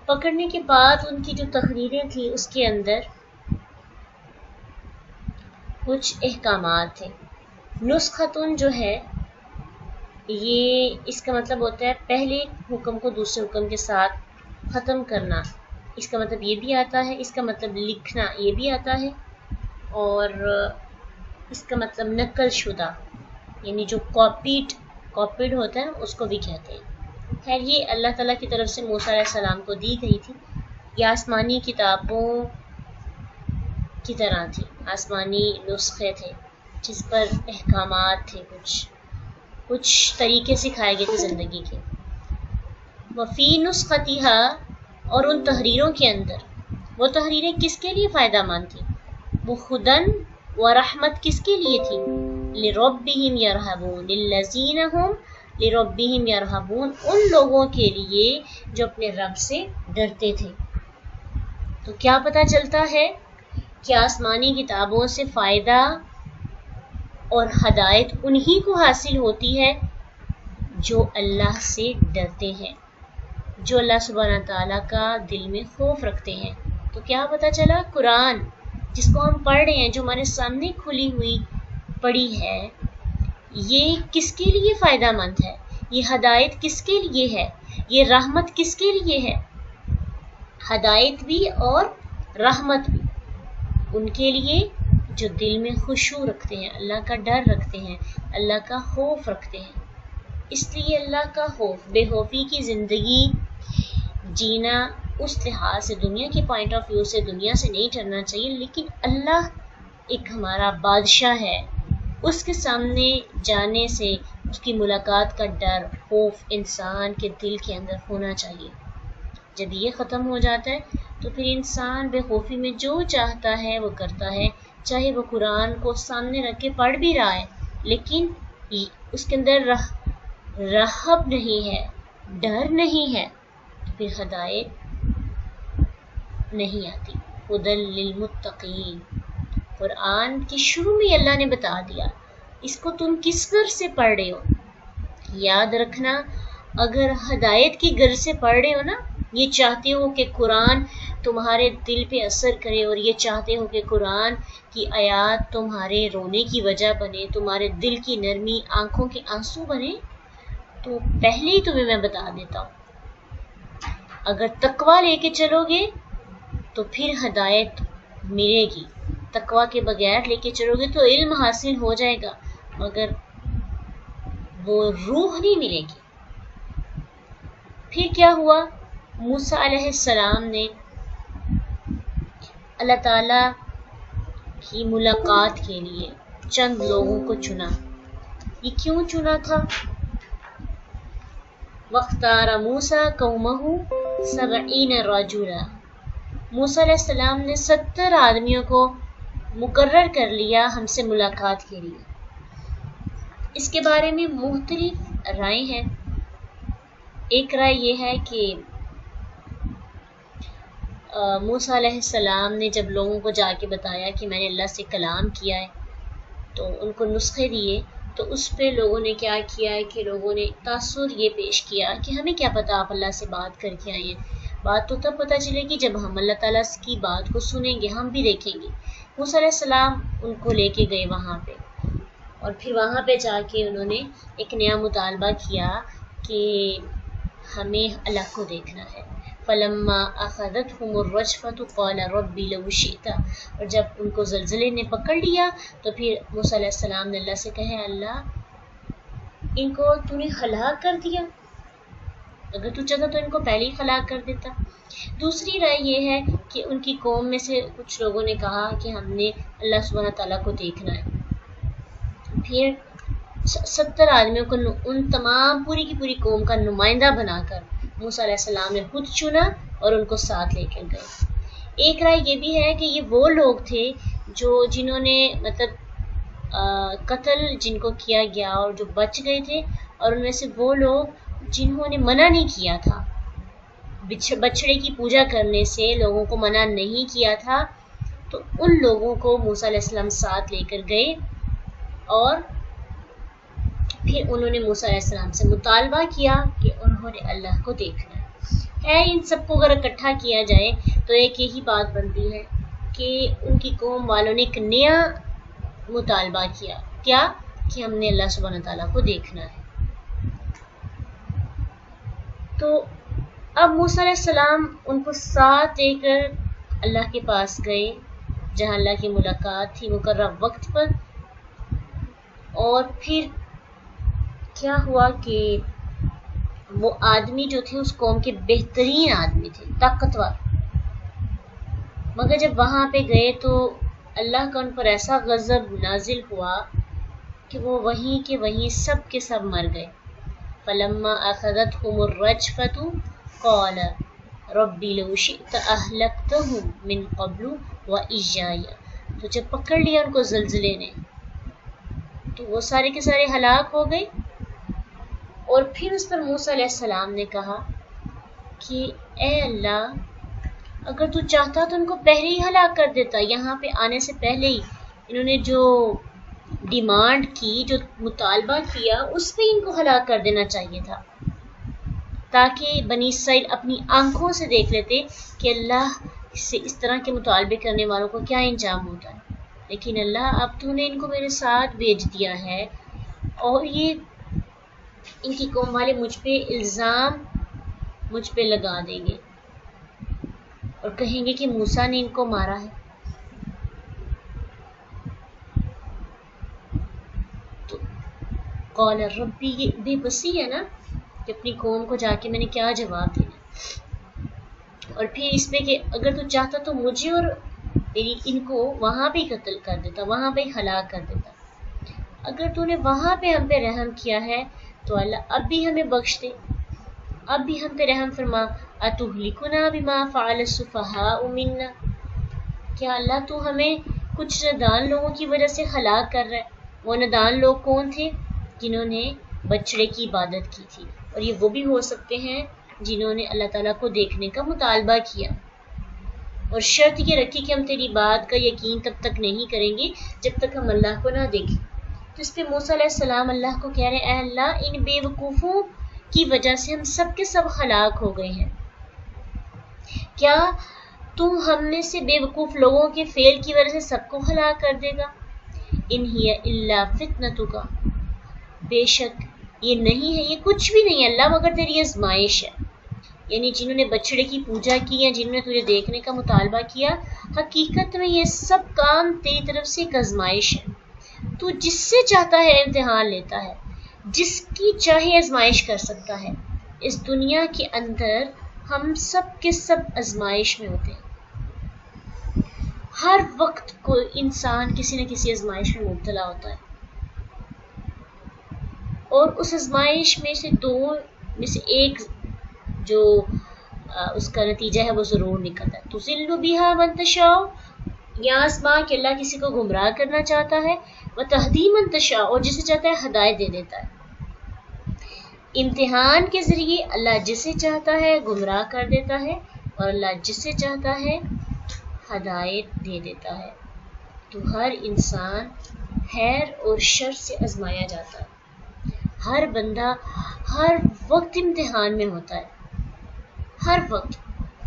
پکڑنے کے بعد ان کی جو تحریریں تھیں اس کے اندر کچھ احکامات تھے. نسختن جو ہے یہ اس کا مطلب ہوتا ہے پہلے حکم کو دوسرے حکم کے ساتھ ختم کرنا. اس کا مطلب یہ بھی آتا ہے، اس کا مطلب لکھنا یہ بھی آتا ہے، اور اس کا مطلب نقل شدہ، یعنی جو کاپیڈ ہوتا ہے اس کو بھی کہتے ہیں. خیر یہ اللہ تعالیٰ کی طرف سے موسیٰ علیہ السلام کو دی گئی تھی. یہ آسمانی کتابوں کی طرح تھی، آسمانی نسخے تھے جس پر احکامات تھے، کچھ طریقے سکھائے گئے تھے زندگی کے. وفی نسختہا، اور ان تحریروں کے اندر، وہ تحریریں کس کے لیے فائدہ مند تھیں؟ وہ خدن و رحمت کس کے لیے تھی؟ لربہم یرہبون، للذین ہم لربہم یرہبون، ان لوگوں کے لیے جو اپنے رب سے ڈرتے تھے. تو کیا پتہ چلتا ہے کہ آسمانی کتابوں سے فائدہ اور ہدایت انہی کو حاصل ہوتی ہے جو اللہ سے ڈرتے ہیں، جو اللہ سبحانہ تعالیٰ کا دل میں خوف رکھتے ہیں. تو کیا پتہ چلا؟ قرآن جس کو ہم پڑھ رہے ہیں، جو ہمارے سامنے کھلی ہوئی پڑھی ہے، یہ کس کے لیے فائدہ مند ہے؟ یہ ہدایت کس کے لیے ہے؟ یہ رحمت کس کے لیے ہے؟ ہدایت بھی اور رحمت بھی ان کے لیے جو دل میں خشوع رکھتے ہیں، اللہ کا ڈر رکھتے ہیں، اللہ کا خوف رکھتے ہیں. اس لیے اللہ کا خوف، بے خوفی کی زندگی جینا اس لحاظ سے دنیا کے پوائنٹ آف ویو سے دنیا سے نہیں ڈرنا چاہیے، لیکن اللہ ایک ہمارا بادشاہ ہے، اس کے سامنے جانے سے اس کی ملاقات کا ڈر خوف انسان کے دل کے اندر ہونا چاہیے۔ جب یہ ختم ہو جاتا ہے تو پھر انسان بے خوفی میں جو چاہتا ہے وہ کرتا ہے، چاہے وہ قرآن کو سامنے رکھ کے پڑھ بھی رہا ہے لیکن اس کے اندر رہب نہیں ہے، ڈر نہیں ہے، تو پھر ہدایت نہیں آتی۔ ہدی للمتقین، قرآن کے شروع میں اللہ نے بتا دیا، اس کو تم کس غرض سے پڑھ رہے ہو؟ یاد رکھنا، اگر ہدایت کی غرض سے پڑھ رہے ہو نا، یہ چاہتے ہو کہ قرآن تمہارے دل پہ اثر کرے اور یہ چاہتے ہو کہ قرآن کی آیات تمہارے رونے کی وجہ بنے، تمہارے دل کی نرمی، آنکھوں کے آنسو بنے، تو پہلے ہی تمہیں میں بتا دیتا ہوں، اگر تقوی لے کے چلو گے تو پھر ہدایت ملے گی۔ تقوی کے بغیر لے کے چلو گے تو علم حاصل ہو جائے گا مگر وہ روح نہیں ملے گی۔ پھر کیا ہوا؟ موسیٰ علیہ السلام نے اللہ تعالیٰ کی ملاقات کے لیے چند لوگوں کو چنا۔ یہ کیوں چنا تھا؟ وَاخْتَارَ مُوسَىٰ قَوْمَهُ 70 رَجُلًا، موسیٰ علیہ السلام نے 70 آدمیوں کو مقرر کر لیا ہم سے ملاقات کے لیے۔ اس کے بارے میں مختلف رائے ہیں۔ ایک رائے یہ ہے کہ موسیٰ علیہ السلام نے جب لوگوں کو جا کے بتایا کہ میں نے اللہ سے کلام کیا ہے تو ان کو نسخے دیے، تو اس پہ لوگوں نے کیا کیا ہے کہ لوگوں نے تاثر یہ پیش کیا کہ ہمیں کیا پتہ آپ اللہ سے بات کر کے آئے ہیں، بات تو تب پتہ چلے گی جب ہم اللہ تعالیٰ کی بات کو سنیں گے، ہم بھی دیکھیں گے۔ موسیٰ علیہ السلام ان کو لے کے گئے وہاں پہ، اور پھر وہاں پہ جا کے انہوں نے ایک نیا مطالبہ کیا کہ ہمیں اللہ کو دیکھنا ہے۔ فلما اخذتهم الرجفة قال رب لو شئت، اور جب ان کو زلزلے نے پکڑ لیا تو پھر موسیٰ علیہ السلام نے اللہ سے کہا، اللہ ان کو تو نے ہلاک کر دیا، اگر تو چاہتا تو ان کو پہلے ہی ہلاک کر دیتا۔ دوسری رائے یہ ہے کہ ان کی قوم میں سے کچھ لوگوں نے کہا کہ ہم نے اللہ سبحانہ تعالیٰ کو دیکھنا ہے۔ پھر 70 آدمیوں کو ان تمام پوری کی پوری قوم کا نمائندہ بنا کر موسیٰ علیہ السلام نے خود چنا اور ان کو ساتھ لے کر گئے۔ ایک رائے یہ بھی ہے کہ یہ وہ لوگ تھے جنہوں نے قتل جن کو کیا گیا اور جو بچ گئے تھے، اور ان میں سے وہ لوگ جنہوں نے منع نہیں کیا تھا، بچڑے کی پوجا کرنے سے لوگوں کو منع نہیں کیا تھا، تو ان لوگوں کو موسیٰ علیہ السلام ساتھ لے کر گئے اور پھر انہوں نے موسیٰ علیہ السلام سے مطالبہ کیا کہ انہوں نے اللہ کو دیکھنا ہے۔ ان سب کو اگر اکٹھا کیا جائے تو ایک یہی بات بنتی ہے کہ ان کی قوم والوں نے ایک نیا مطالبہ کیا، کیا کہ ہم نے اللہ سبحانہ تعالیٰ کو دیکھنا ہے۔ تو اب موسیٰ علیہ السلام ان کو ساتھ لے کر اللہ کے پاس گئے جہاں اللہ کی ملاقات تھی مقررہ وقت پر، اور پھر کیا ہوا کہ وہ آدمی جو تھے اس قوم کے بہترین آدمی تھے، طاقتور، مگر جب وہاں پہ گئے تو اللہ کا ان پر ایسا غضب نازل ہوا کہ وہ وہیں کے وہیں سب کے سب مر گئے۔ فلما اخذتهم الرجفة قال رب لو شئت اهلكتهم من قبل وإياي، تو جب پکڑ لیا ان کو زلزلے نے تو وہ سارے کے سارے ہلاک ہو گئے۔ اور پھر اس پر موسیٰ علیہ السلام نے کہا کہ اے اللہ اگر تو چاہتا تو ان کو پہلے ہی ہلاک کر دیتا، یہاں پہ آنے سے پہلے ہی انہوں نے جو ڈیمانڈ کی، جو مطالبہ کیا، اس پہ ان کو ہلاک کر دینا چاہیے تھا، تاکہ بنی اسرائیل اپنی آنکھوں سے دیکھ لیتے کہ اللہ سے اس طرح کے مطالبے کرنے والوں کو کیا انجام ہوتا ہے۔ لیکن اللہ اب تو نے ان کو میرے ساتھ بھیج دیا ہے، اور یہ ان کی قوم والے مجھ پہ الزام مجھ پہ لگا دیں گے اور کہیں گے کہ موسیٰ نے ان کو مارا ہے۔ تو قال ربی، یہ بے بسی ہے نا کہ اپنی قوم کو جا کے میں نے کیا جواب دینا۔ اور پھر اس میں کہ اگر تو چاہتا تو مجھے اور ان کو وہاں پہ قتل کر دیتا، وہاں پہ ہلاک کر دیتا. اگر تو نے وہاں پہ ہم پہ رحم کیا ہے تو اللہ اب بھی ہمیں بخش دے، اب بھی ہم پہ رحم فرما. اتہلکنا بما فعل السفہاء منا، کیا اللہ تو ہمیں کچھ نادان لوگوں کی وجہ سے ہلاک کر رہا ہے. وہ نادان لوگ کون تھے؟ جنہوں نے بچڑے کی عبادت کی تھی، اور یہ وہ بھی ہو سکتے ہیں جنہوں نے اللہ تعالیٰ کو دیکھنے کا مطالبہ کیا اور شرط یہ رکھی کہ ہم تیری بات کا یقین تب تک نہیں کریں گے جب تک ہم اللہ کو نہ دیکھیں. تو اس پہ موسیٰ علیہ السلام اللہ کو کہہ رہے ہیں اے اللہ ان بے وقوفوں کی وجہ سے ہم سب کے سب ہلاک ہو گئے ہیں، کیا تو ہم میں سے بے وقوف لوگوں کے فعل کی وجہ سے سب کو ہلاک کر دے گا؟ ان ہی الا فتنتک، بے شک یہ نہیں ہے، یہ کچھ بھی نہیں ہے اللہ مگر تیری آزمائش ہے. یعنی جنہوں نے بچڑے کی پوجا کی یا جنہوں نے تجھے دیکھنے کا مطالبہ کیا، حقیقت میں یہ سب کام تیری طرف سے ایک آزمائش ہے. تو جس سے چاہتا ہے امتحان لیتا ہے، جس کی چاہے آزمائش کر سکتا ہے. اس دنیا کے اندر ہم سب کے سب آزمائش میں ہوتے ہیں، ہر وقت کوئی انسان کسی نہ کسی آزمائش میں مبتلا ہوتا ہے، اور اس آزمائش میں سے دو میں سے ایک جو اس کا نتیجہ ہے وہ ضرور نکلتا ہے. تُضِلُّ بِهَا مَن تَشَاءُ، یا آسماں کہ اللہ کسی کو گمراہ کرنا چاہتا ہے، وَتَهْدِي مَن تَشَاءُ، اور جسے چاہتا ہے ہدایت دے دیتا ہے. امتحان کے ذریعے اللہ جسے چاہتا ہے گمراہ کر دیتا ہے اور اللہ جسے چاہتا ہے ہدایت دے دیتا ہے. تو ہر انسان خیر اور شر سے آزمایا جاتا ہے، ہر بندہ ہر وقت امتحان میں ہوتا ہے، ہر وقت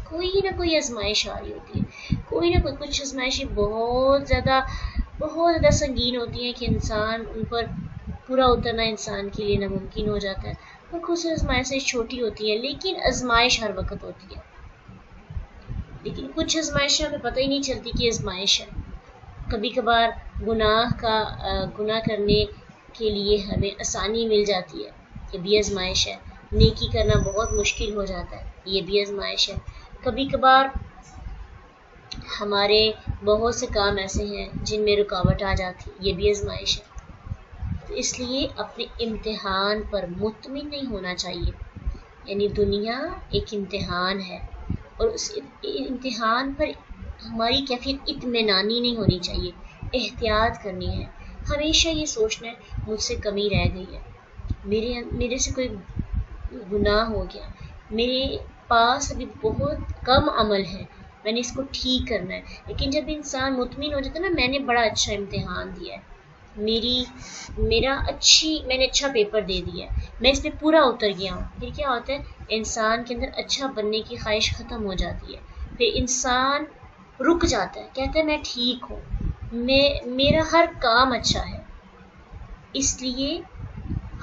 کوئی نہ کوئی آزمائش آ رہی ہوتی ہے، کوئی نہ کوئی. کچھ آزمائشیں بہت زیادہ سنگین ہوتی ہیں کہ انسان ان پر پورا اترنا انسان کے لیے ناممکن ہو جاتا ہے، اور کچھ آزمائشیں چھوٹی ہوتی ہیں لیکن آزمائش ہر وقت ہوتی ہے. لیکن کچھ آزمائشیں ہمیں پتہ ہی نہیں چلتی کہ آزمائش ہے. کبھی کبھار گناہ کرنے کے لیے ہمیں آسانی مل جاتی ہے، یہ بھی آزمائش ہے. نیکی کرنا بہت مشکل ہو جاتا ہے، یہ بھی آزمائش ہے. کبھی کبھار ہمارے بہت سے کام ایسے ہیں جن میں رکاوٹ آ جاتی، یہ بھی آزمائش ہے. تو اس لیے اپنے امتحان پر مطمئن نہیں ہونا چاہیے. یعنی دنیا ایک امتحان ہے، اور اس امتحان پر ہماری کیفیت اطمینانی نہیں ہونی چاہیے، احتیاط کرنی ہے. ہمیشہ یہ سوچنا ہے مجھ سے کمی رہ گئی ہے، میرے سے کوئی گناہ ہو گیا، میرے پاس ابھی بہت کم عمل ہے، میں نے اس کو ٹھیک کرنا ہے. لیکن جب انسان مطمئن ہو جاتا ہے نا، میں نے بڑا اچھا امتحان دیا ہے، میں نے اچھا پیپر دے دیا ہے، میں اس پہ پورا اتر گیا ہوں، پھر کیا ہوتا ہے انسان کے اندر اچھا بننے کی خواہش ختم ہو جاتی ہے. پھر انسان رک جاتا ہے، کہتا ہے میں ٹھیک ہوں، میرا ہر کام اچھا ہے. اس لیے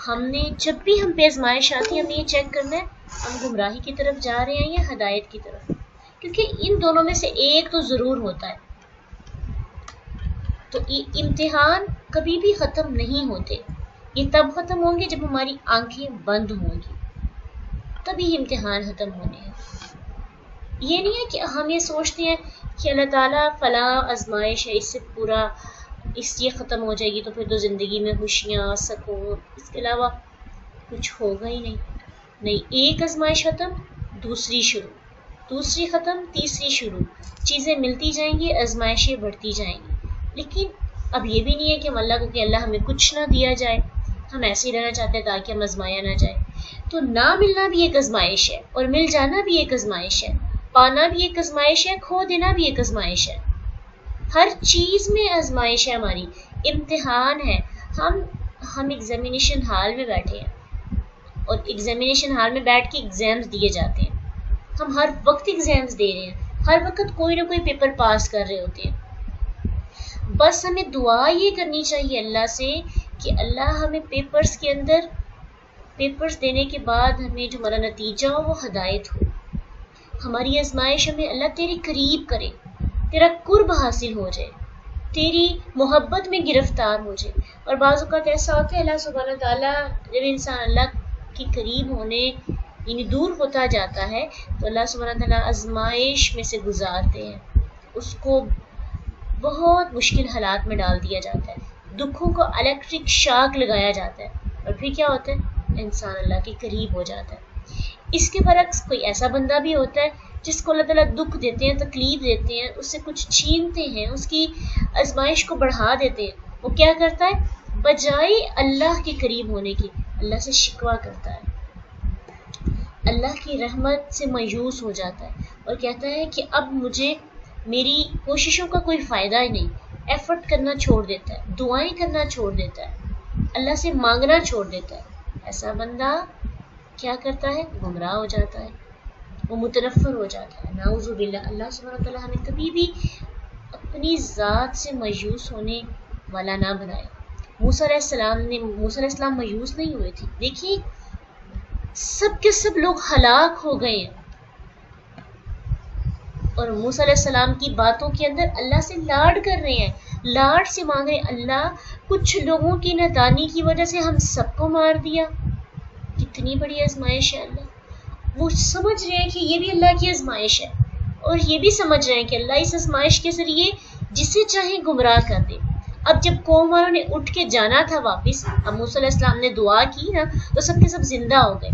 ہم نے جب بھی ہم پہ آزمائش آتی ہے ہمیں یہ چیک کرنا ہے ہم گمراہی کی طرف جا رہے ہیں یا ہدایت کی طرف، کیونکہ ان دونوں میں سے ایک تو ضرور ہوتا ہے. تو امتحان کبھی بھی ختم نہیں ہوتے، یہ تب ختم ہوں گے جب ہماری آنکھیں بند ہوں گی، تبھی امتحان ختم ہونے ہیں. یہ نہیں ہے کہ ہم یہ سوچتے ہیں کہ اللہ تعالیٰ فلاں آزمائش ہے، اس سے پورا یہ ختم ہو جائے گی تو پھر تو زندگی میں خوشیاں، سکون، اس کے علاوہ کچھ ہوگا ہی نہیں. ایک آزمائش ختم، دوسری شروع، دوسری ختم، تیسری شروع، چیزیں ملتی جائیں گی، آزمائشیں بڑھتی جائیں گی. لیکن اب یہ بھی نہیں ہے کہ ہم اللہ کو کہ اللہ ہمیں کچھ نہ دیا جائے، ہم ایسے ہی رہنا چاہتے ہیں تاکہ ہم آزمایا نہ جائے. تو نہ ملنا بھی ایک آزمائش ہے، اور مل جانا بھی ایک آزمائش ہے، پانا بھی ایک آزمائش ہے، کھو دینا بھی ایک آزمائش ہے. ہر چیز میں آزمائش ہے، ہماری امتحان ہے. ہم ایگزامینیشن ہال میں بیٹھے ہیں، اور ایگزامینیشن ہال میں بیٹھ کے ایگزامز دیے جاتے ہیں. ہم ہر وقت ایگزامز دے رہے ہیں، ہر وقت کوئی نہ کوئی پیپر پاس کر رہے ہوتے ہیں. بس ہمیں دعا یہ کرنی چاہیے اللہ سے کہ اللہ ہمیں پیپرز کے اندر، پیپرز دینے کے بعد ہمیں جو ہمارا نتیجہ ہو وہ ہدایت ہو. ہماری آزمائش ہمیں اللہ تیرے قریب کرے، تیرا قرب حاصل ہو جائے، تیری محبت میں گرفتار ہو جائے. اور بعض اوقات ایسا ہوتا ہے اللہ سبحانہ تعالیٰ جب انسان اللہ کے قریب ہونے یعنی دور ہوتا جاتا ہے تو اللہ سبحانہ تعالیٰ آزمائش میں سے گزارتے ہیں، اس کو بہت مشکل حالات میں ڈال دیا جاتا ہے، دکھوں کو الیکٹرک شاک لگایا جاتا ہے، اور پھر کیا ہوتا ہے، انسان اللہ کے قریب ہو جاتا ہے۔ اس کے برعکس کوئی ایسا بندہ بھی ہوتا ہے جس کو اللہ تعالیٰ دکھ دیتے ہیں، تکلیف دیتے ہیں، اس سے کچھ چھینتے ہیں، اس کی آزمائش کو بڑھا دیتے ہیں، وہ کیا کرتا ہے، بجائے اللہ کے قریب ہونے کی اللہ سے شکوہ کرتا ہے، اللہ کی رحمت سے مایوس ہو جاتا ہے اور کہتا ہے کہ اب مجھے میری کوششوں کا کوئی فائدہ ہی نہیں، ایفرٹ کرنا چھوڑ دیتا ہے، دعائیں کرنا چھوڑ دیتا ہے، اللہ سے مانگنا چھوڑ دیتا ہے۔ ایسا بندہ کیا کرتا ہے، گمراہ ہو جاتا ہے، وہ متنفر ہو جاتا ہے، نعوذ باللہ۔ اللہ سبحانہ تعالیٰ ہمیں کبھی بھی اپنی ذات سے مایوس ہونے والا نہ بنائے۔ موسیٰ علیہ السلام مایوس نہیں ہوئے تھے، دیکھیے سب کے سب لوگ ہلاک ہو گئے ہیں، اور موسیٰ علیہ السلام کی باتوں کے اندر اللہ سے لاڈ کر رہے ہیں، لاڈ سے مانگ رہے ہیں، اللہ کچھ لوگوں کی نادانی کی وجہ سے ہم سب کو مار دیا، کتنی بڑی آزمائش ہے اللہ۔ وہ سمجھ رہے ہیں کہ یہ بھی اللہ کی آزمائش ہے، اور یہ بھی سمجھ رہے ہیں کہ اللہ اس آزمائش کے ذریعے جسے چاہے گمراہ کر دے۔ اب جب قوم والوں نے اٹھ کے جانا تھا واپس، اب موسیٰ علیہ السلام نے دعا کی نا تو سب کے سب زندہ ہو گئے۔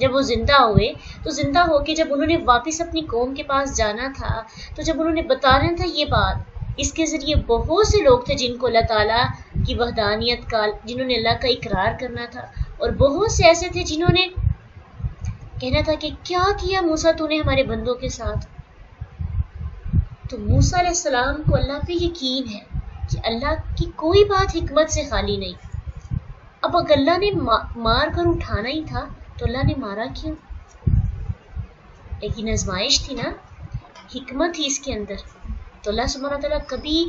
جب وہ زندہ ہوئے تو زندہ ہو کے جب انہوں نے واپس اپنی قوم کے پاس جانا تھا تو جب انہوں نے بتانا تھا یہ بات، اس کے ذریعے بہت سے لوگ تھے جن کو اللہ تعالیٰ کی وحدانیت کا، جنہوں نے اللہ کا اقرار کرنا تھا، اور بہت سے ایسے تھے جنہوں نے کہنا تھا کہ کیا کیا موسیٰ تو نے ہمارے بندوں کے ساتھ۔ تو موسیٰ علیہ السلام کو اللہ پہ یقین ہے کہ اللہ کی کوئی بات حکمت سے خالی نہیں۔ اب اگر اللہ نے مار کر اٹھانا ہی تھا تو اللہ نے مارا کیوں؟ لیکن آزمائش تھی نا، حکمت تھی اس کے اندر، تو اللہ سبحانہ تعالیٰ کبھی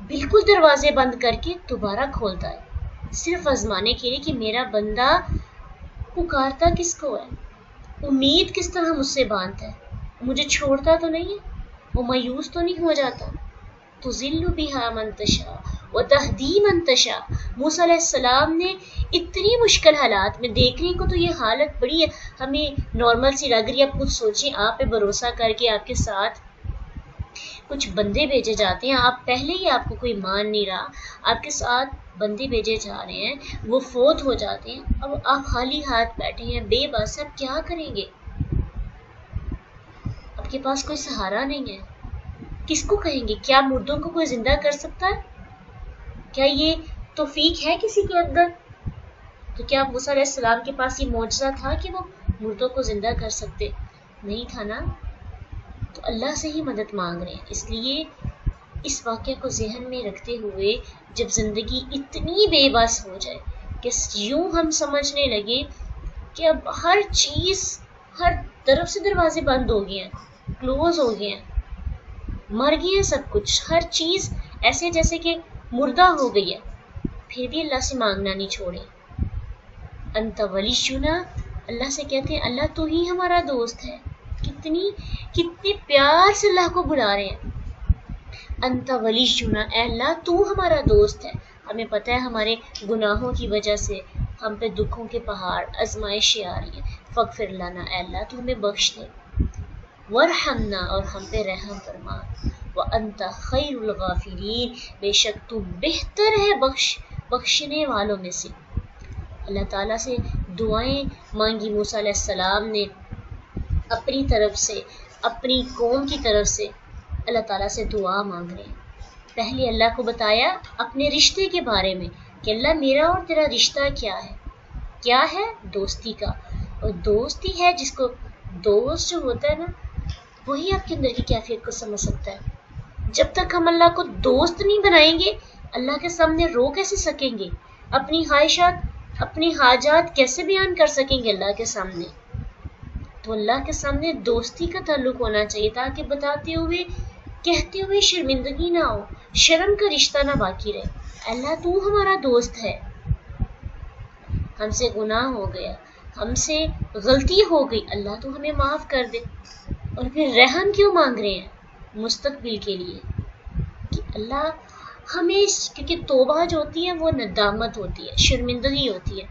بالکل دروازے بند کر کے دوبارہ کھولتا ہے، صرف آزمانے کے لیے کہ میرا بندہ پکارتا کس کو ہے، امید کس طرح مجھ سے باندھتا ہے، مجھے چھوڑتا تو نہیں ہے، وہ مایوس تو نہیں ہو جاتا۔ تُضِلُّ بِهَا مَن تَشَاءُ وَتَهْدِي مَن تَشَاءُ۔ موسیٰ علیہ السلام نے اتنی مشکل حالات میں، دیکھنے کو تو یہ حالت بڑی ہمیں نارمل سی لگ رہی ہے، آپ خود سوچیں، آپ پہ بھروسہ کر کے آپ کے ساتھ کچھ بندے بھیجے جاتے ہیں، آپ پہلے ہی آپ کو کوئی مان نہیں رہا، آپ کے ساتھ بندے بھیجے جا رہے ہیں، وہ فوت ہو جاتے ہیں، اب آپ خالی ہاتھ بیٹھے ہیں، بے بس، اب کیا کریں گے؟ آپ کے پاس کوئی سہارا نہیں ہے، کس کو کہیں گے؟ کیا مردوں کو کوئی زندہ کر سکتا ہے؟ کیا یہ توفیق ہے کسی کے اندر؟ تو کیا موسیٰ علیہ السلام کے پاس یہ معجزہ تھا کہ وہ مردوں کو زندہ کر سکتے؟ نہیں تھا نا۔ تو اللہ سے ہی مدد مانگ رہے ہیں۔ اس لیے اس واقعہ کو ذہن میں رکھتے ہوئے جب زندگی اتنی بے بس ہو جائے کہ یوں ہم سمجھنے لگیں کہ اب ہر چیز، ہر طرف سے دروازے بند ہو گئے ہیں، کلوز ہو گئے ہیں، مر گئے ہیں سب کچھ، ہر چیز ایسے جیسے کہ مردہ ہو گئی ہے، پھر بھی اللہ سے مانگنا نہیں چھوڑے۔ انت ولینا، اللہ سے کہتے ہیں اللہ تو ہی ہمارا دوست ہے، کتنے پیار سے اللہ کو بلا رہے ہیں، انت ولینا، اے اللہ تو ہمارا دوست ہے۔ ہمیں پتہ ہے ہمارے گناہوں کی وجہ سے ہم پہ دکھوں کے پہاڑ، آزمائشیں آ رہی ہیں، فاغفر لنا، اے اللہ تو ہمیں بخش دے، ورحمنا، اور ہم پہ رحم فرما، وانت خیر الغافرین، بے شک تو بہتر ہے بخشنے والوں میں سے۔ اللہ تعالیٰ سے دعائیں مانگی موسیٰ علیہ السلام نے، اپنی طرف سے، اپنی قوم کی طرف سے اللہ تعالیٰ سے دعا مانگ رہے ہیں۔ پہلے اللہ کو بتایا اپنے رشتے کے بارے میں کہ اللہ میرا اور تیرا رشتہ کیا ہے؟ دوستی کا، اور دوستی ہے جس کو، دوست جو ہوتا ہے نا وہی آپ کے اندر کی کیفیت کو سمجھ سکتا ہے۔ جب تک ہم اللہ کو دوست نہیں بنائیں گے، اللہ کے سامنے رو کیسے سکیں گے؟ اپنی خواہشات، اپنی حاجات کیسے بیان کر سکیں گے اللہ کے سامنے؟ تو اللہ کے سامنے دوستی کا تعلق ہونا چاہیے تاکہ بتاتے ہوئے، کہتے ہوئے شرمندگی نہ ہو، شرم کا رشتہ نہ باقی رہے۔ اللہ تو ہمارا دوست ہے، ہم سے گناہ ہو گیا، ہم سے غلطی ہو گئی، اللہ تو ہمیں معاف کر دے۔ اور پھر رحم کیوں مانگ رہے ہیں؟ مستقبل کے لیے کہ اللہ ہمیں، کیونکہ توبہ جو ہوتی ہے وہ ندامت ہوتی ہے، شرمندگی ہوتی ہے۔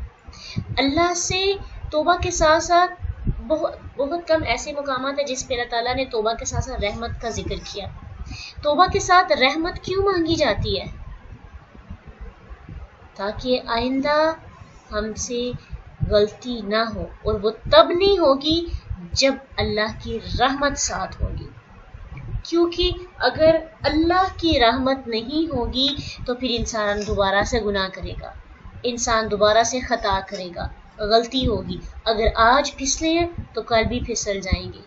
اللہ سے توبہ کے ساتھ ساتھ بہت کم ایسے مقامات ہیں جس پہ اللہ تعالیٰ نے توبہ کے ساتھ ساتھ رحمت کا ذکر کیا. توبہ کے ساتھ رحمت کیوں مانگی جاتی ہے؟ تاکہ آئندہ ہم سے غلطی نہ ہو، اور وہ تب نہیں ہوگی جب اللہ کی رحمت ساتھ ہوگی. کیونکہ اگر اللہ کی رحمت نہیں ہوگی تو پھر انسان دوبارہ سے گناہ کرے گا، انسان دوبارہ سے خطا کرے گا، غلطی ہوگی. اگر آج پھسلے ہیں تو کل بھی پھسل جائیں گے.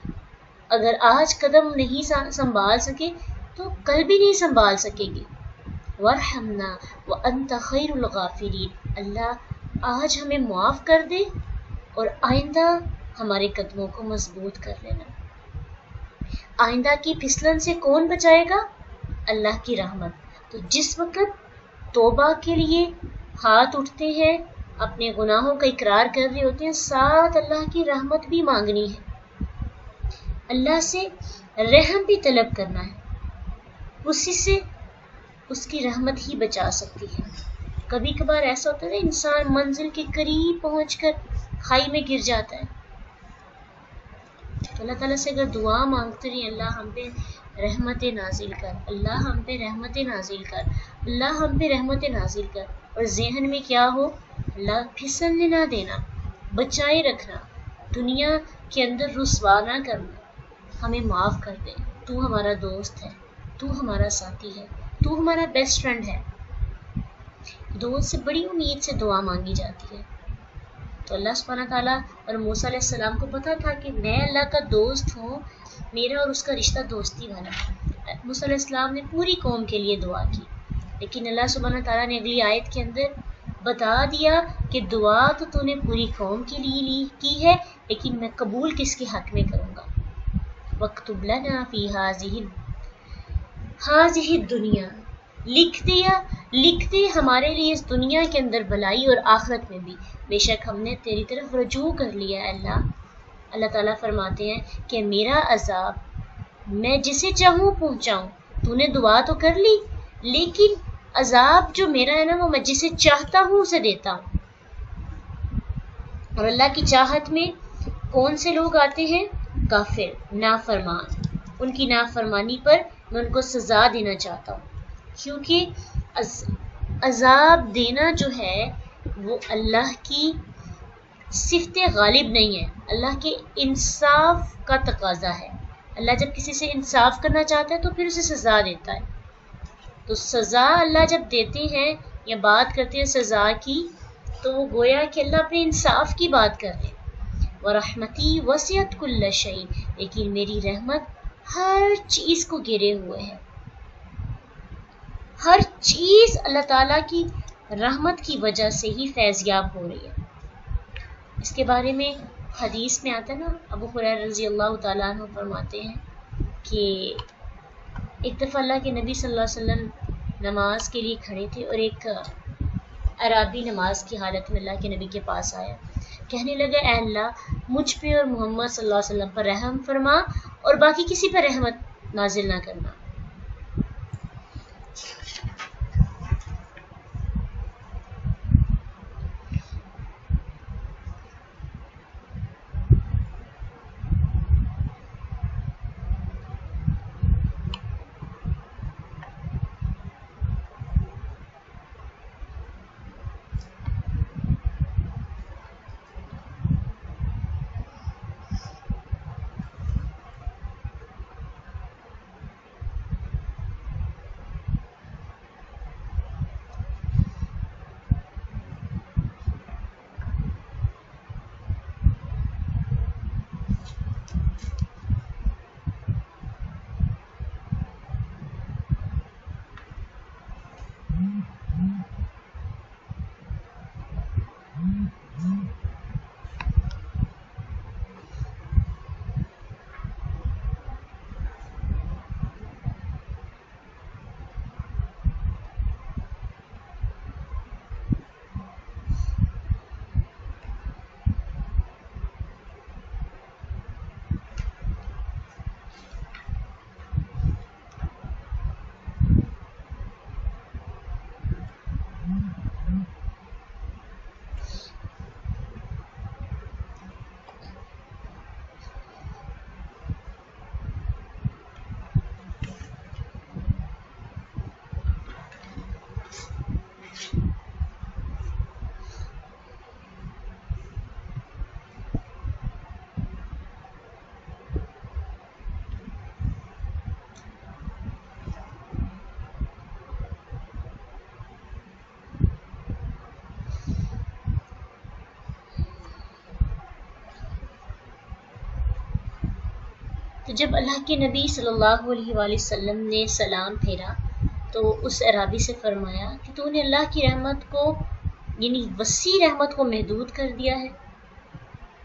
اگر آج قدم نہیں سنبھال سکے تو کل بھی نہیں سنبھال سکیں گے. وَارْحَمْنَا وَأَنْتَ خَيْرُ الْغَافِرِينَ. اللہ آج ہمیں معاف کر دے اور آئندہ ہمارے قدموں کو مضبوط کر لینا. آئندہ کی پھسلن سے کون بچائے گا؟ اللہ کی رحمت. تو جس وقت توبہ کے لیے ہاتھ اٹھتے ہیں، اپنے گناہوں کا اقرار کر رہے ہوتے ہیں، ساتھ اللہ کی رحمت بھی مانگنی ہے، اللہ سے رحم بھی طلب کرنا ہے. اسی سے اس کی رحمت ہی بچا سکتی ہے. کبھی کبھار ایسا ہوتا ہے انسان منزل کے قریب پہنچ کر کھائی میں گر جاتا ہے. تو اللہ تعالیٰ سے اگر دعا مانگتے رہے، اللہ ہم پہ رحمت نازل کر، اللہ ہم پہ رحمت نازل کر، اللہ ہم پہ رحمت نازل کر، اور ذہن میں کیا ہو، اللہ پھسلنے نہ دینا، بچائے رکھنا، دنیا کے اندر رسوا نہ کرنا، ہمیں معاف کر دے، تو ہمارا دوست ہے، تو ہمارا ساتھی ہے، تو ہمارا بیسٹ فرینڈ ہے. دوست سے بڑی امید سے دعا مانگی جاتی ہے. تو اللہ سبحانہ تعالیٰ اور موسیٰ علیہ السلام کو پتا تھا کہ میں اللہ کا دوست ہوں، میرا اور اس کا رشتہ دوستی والا. موسیٰ علیہ السلام نے پوری قوم کے لیے دعا کی، لیکن اللہ سبحانہ تعالیٰ نے اگلی آیت کے اندر بتا دیا کہ دعا تو نے پوری قوم کے لیے کی ہے، لیکن میں قبول کس کے حق میں کروں گا. وَاكْتُبْ لَنَا فِي هَٰذِهِ الدُّنْيَا. لکھ دے ہمارے لیے اس دنیا کے اندر بھلائی اور آخرت میں بھی، بے شک ہم نے تیری طرف رجوع کر لیا ہے. اللہ تعالیٰ فرماتے ہیں کہ میرا عذاب میں جسے چاہوں پہنچاؤں. تو نے دعا تو کر لی، لیکن عذاب جو میرا ہے نا، وہ میں جسے چاہتا ہوں اسے دیتا ہوں. اور اللہ کی چاہت میں کون سے لوگ آتے ہیں؟ کافر، نافرمان. ان کی نافرمانی پر میں ان کو سزا دینا چاہتا ہوں، کیونکہ عذاب دینا جو ہے وہ اللہ کی صفت غالب نہیں ہے، اللہ کے انصاف کا تقاضا ہے. اللہ جب کسی سے انصاف کرنا چاہتا ہے تو پھر اسے سزا دیتا ہے. تو سزا اللہ جب دیتے ہیں یا بات کرتے ہیں سزا کی، تو وہ گویا کہ اللہ اپنے انصاف کی بات کر رہے ہیں. وَرَحْمَتِي وَسِعَتْ كُلَّ شَيْءٍ. لیکن میری رحمت ہر چیز کو گھیرے ہوئے ہے. ہر چیز اللہ تعالیٰ کی رحمت کی وجہ سے ہی فیضیاب ہو رہی ہے. اس کے بارے میں حدیث میں آتا ہے نا، ابو ہریرہ رضی اللہ تعالیٰ عنہ فرماتے ہیں کہ ایک دفعہ اللہ کے نبی صلی اللہ علیہ وسلم نماز کے لیے کھڑے تھے، اور ایک عرابی نماز کی حالت میں اللہ کے نبی کے پاس آیا، کہنے لگا اے اللہ مجھ پہ اور محمد صلی اللہ علیہ وسلم پر رحم فرما، اور باقی کسی پر رحمت نازل نہ کرنا. تو جب اللہ کے نبی صلی اللہ علیہ وآلہ وسلم نے سلام پھیرا تو اس اعرابی سے فرمایا کہ تو نے اللہ کی رحمت کو یعنی وسیع رحمت کو محدود کر دیا ہے.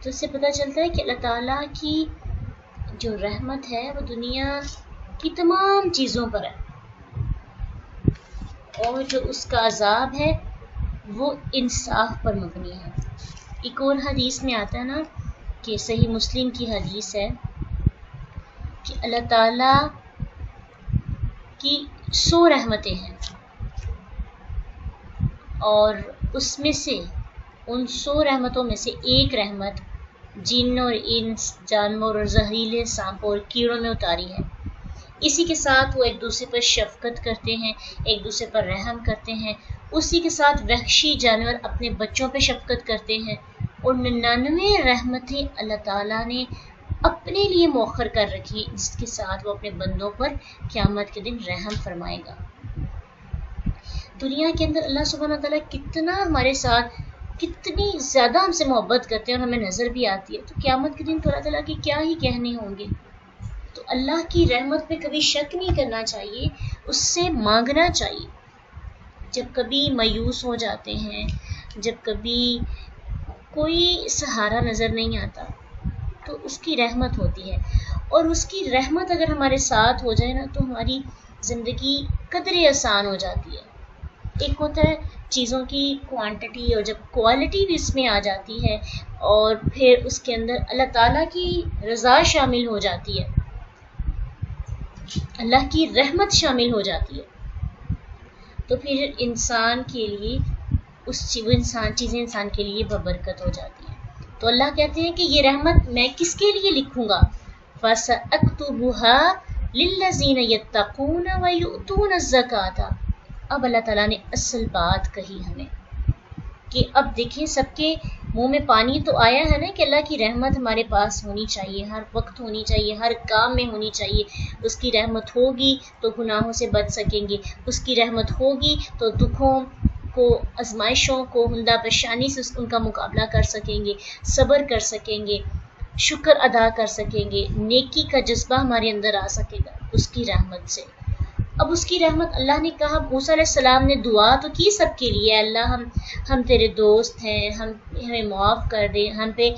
تو اس سے پتہ چلتا ہے کہ اللہ تعالیٰ کی جو رحمت ہے وہ دنیا کی تمام چیزوں پر ہے، اور جو اس کا عذاب ہے وہ انصاف پر مبنی ہے. ایک اور حدیث میں آتا ہے نا کہ صحیح مسلم کی حدیث ہے کہ اللہ تعالیٰ کی 100 رحمتیں ہیں، اور اس میں سے ان 100 رحمتوں میں سے ایک رحمت جن اور انس، جانور اور زہریلے سانپوں اور کیڑوں میں اتاری ہے. اسی کے ساتھ وہ ایک دوسرے پر شفقت کرتے ہیں، ایک دوسرے پر رحم کرتے ہیں. اسی کے ساتھ وحشی جانور اپنے بچوں پہ شفقت کرتے ہیں. اور 99 رحمتیں اللہ تعالیٰ نے اپنے لیے مؤخر کر رکھی ہیں، جس کے ساتھ وہ اپنے بندوں پر قیامت کے دن رحم فرمائے گا. دنیا کے اندر اللہ سبحانہ تعالیٰ کتنا ہمارے ساتھ، کتنی زیادہ ہم سے محبت کرتے ہیں اور ہمیں نظر بھی آتی ہے. تو قیامت کے دن تو اللہ تعالیٰ کے کیا ہی کہنے ہوں گے. تو اللہ کی رحمت پہ کبھی شک نہیں کرنا چاہیے، اس سے مانگنا چاہیے. جب کبھی مایوس ہو جاتے ہیں، جب کبھی کوئی سہارا نظر نہیں آتا، تو اس کی رحمت ہوتی ہے. اور اس کی رحمت اگر ہمارے ساتھ ہو جائے نا تو ہماری زندگی قدرے آسان ہو جاتی ہے. ایک ہوتا ہے چیزوں کی کوانٹٹی، اور جب کوالٹی بھی اس میں آ جاتی ہے اور پھر اس کے اندر اللہ تعالیٰ کی رضا شامل ہو جاتی ہے، اللہ کی رحمت شامل ہو جاتی ہے، تو پھر انسان کے لیے چیزیں انسان کے لیے ببرکت ہو جاتی ہیں. تو اللہ کہتے ہیں کہ یہ رحمت میں کس کے لیے لکھوں گا؟ فَسَأَكْتُبُهَا لِلَّذِينَ يَتَّقُونَ وَيُؤْتُونَ الزَّكَاةَ. اب اللہ تعالیٰ نے اصل بات کہی ہمیں کہ اب دیکھیں سب کے منہ میں پانی تو آیا ہے نا کہ اللہ کی رحمت ہمارے پاس ہونی چاہیے، ہر وقت ہونی چاہیے، ہر کام میں ہونی چاہیے. اس کی رحمت ہوگی تو گناہوں سے بچ سکیں گے، اس کی رحمت ہوگی تو دکھوں کو، آزمائشوں کو، ہندا پریشانی سے ان کا مقابلہ کر سکیں گے، صبر کر سکیں گے، شکر ادا کر سکیں گے، نیکی کا جذبہ ہمارے اندر آ سکے گا اس کی رحمت سے. اب اس کی رحمت اللہ نے کہا، موسیٰ علیہ السلام نے دعا تو کی سب کے لیے، اللہ ہم تیرے دوست ہیں، ہمیں معاف کر دے، ہم پہ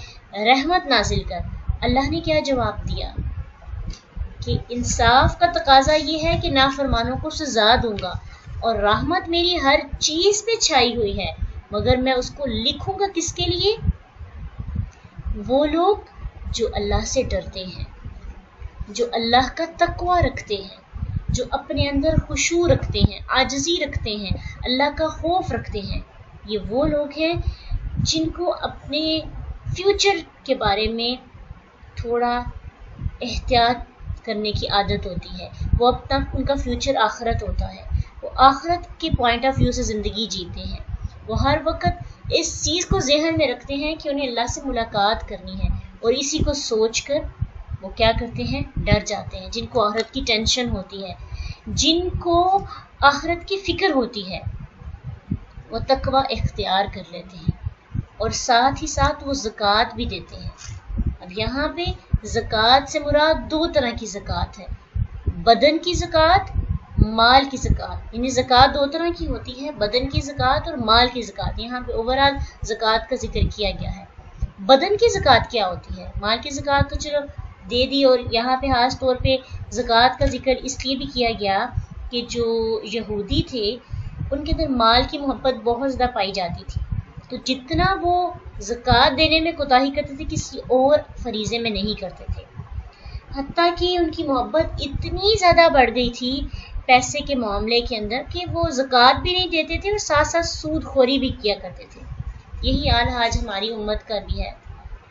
رحمت نازل کر. اللہ نے کیا جواب دیا کہ انصاف کا تقاضا یہ ہے کہ نافرمانوں کو سزا دوں گا، اور رحمت میری ہر چیز پہ چھائی ہوئی ہے، مگر میں اس کو لکھوں گا کس کے لیے؟ وہ لوگ جو اللہ سے ڈرتے ہیں، جو اللہ کا تقوی رکھتے ہیں، جو اپنے اندر خشوع رکھتے ہیں، عاجزی رکھتے ہیں، اللہ کا خوف رکھتے ہیں. یہ وہ لوگ ہیں جن کو اپنے فیوچر کے بارے میں تھوڑا احتیاط کرنے کی عادت ہوتی ہے. وہ ان کا فیوچر آخرت ہوتا ہے، وہ آخرت کے پوائنٹ آف ویو سے زندگی جیتے ہیں. وہ ہر وقت اس چیز کو ذہن میں رکھتے ہیں کہ انہیں اللہ سے ملاقات کرنی ہے، اور اسی کو سوچ کر وہ کیا کرتے ہیں؟ ڈر جاتے ہیں. جن کو آخرت کی ٹینشن ہوتی ہے، جن کو آخرت کی فکر ہوتی ہے، وہ تقوی اختیار کر لیتے ہیں، اور ساتھ ہی ساتھ وہ زکوٰۃ بھی دیتے ہیں. اب یہاں پہ زکوٰۃ سے مراد 2 طرح کی زکوٰۃ ہے، بدن کی زکوٰۃ، مال کی زکوٰۃ. یعنی زکوٰۃ 2 طرح کی ہوتی ہے، بدن کی زکوٰۃ اور مال کی زکوٰۃ. یہاں پہ اوورآل زکوٰۃ کا ذکر کیا گیا ہے. بدن کی زکوٰۃ کیا ہوتی ہے؟ مال کی زکوٰۃ تو چلو دے دی، اور یہاں پہ خاص طور پہ زکوٰۃ کا ذکر اس لیے بھی کیا گیا کہ جو یہودی تھے ان کے اندر مال کی محبت بہت زیادہ پائی جاتی تھی، تو جتنا وہ زکوٰۃ دینے میں کوتاہی کرتے تھے کسی اور فریضے میں نہیں کرتے تھے. حتیٰ کہ ان کی محبت اتنی زیادہ بڑھ گئی تھی پیسے کے معاملے کے اندر کہ وہ زکوٰۃ بھی نہیں دیتے تھے اور ساتھ ساتھ سود خوری بھی کیا کرتے تھے. یہی حال آج ہماری امت کا بھی ہے.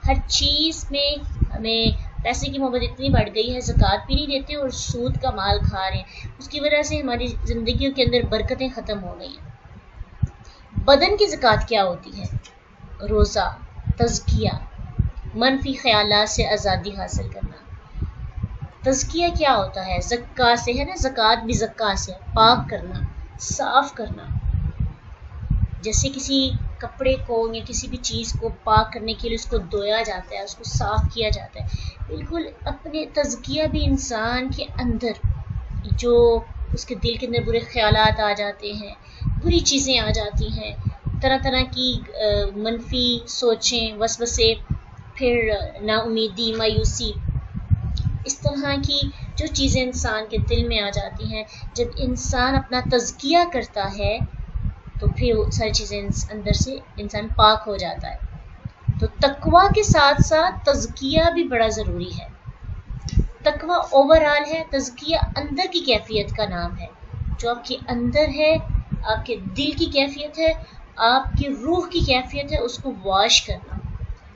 ہر چیز میں ہمیں پیسے کی محبت اتنی بڑھ گئی ہے، زکوٰۃ بھی نہیں دیتے اور سود کا مال کھا رہے ہیں. اس کی وجہ سے ہماری زندگیوں کے اندر برکتیں ختم ہو گئی ہیں. بدن کی زکوٰۃ کیا ہوتی ہے؟ روزہ، تزکیہ، منفی خیالات سے آزادی حاصل کرنا. تزکیہ کیا ہوتا ہے؟ زکا سے ہے نا، زکوٰۃ بھی زکا سے، پاک کرنا، صاف کرنا. جیسے کسی کپڑے کو یا کسی بھی چیز کو پاک کرنے کے لیے اس کو دھویا جاتا ہے، اس کو صاف کیا جاتا ہے، بالکل اپنے تزکیہ بھی انسان کے اندر جو اس کے دل کے اندر برے خیالات آ جاتے ہیں، بری چیزیں آ جاتی ہیں، طرح طرح کی منفی سوچیں، وسوسے، پھر نا امیدی، مایوسی، اس طرح کی جو چیزیں انسان کے دل میں آ جاتی ہیں، جب انسان اپنا تزکیہ کرتا ہے تو پھر وہ ساری چیزیں اندر سے انسان پاک ہو جاتا ہے۔ تو تقوی کے ساتھ ساتھ تزکیہ بھی بڑا ضروری ہے۔ تقوی اوورآل ہے، تزکیہ اندر کی کیفیت کا نام ہے، جو آپ کے اندر ہے، آپ کے دل کی کیفیت ہے، آپ کی روح کی کیفیت ہے، اس کو واش کرنا،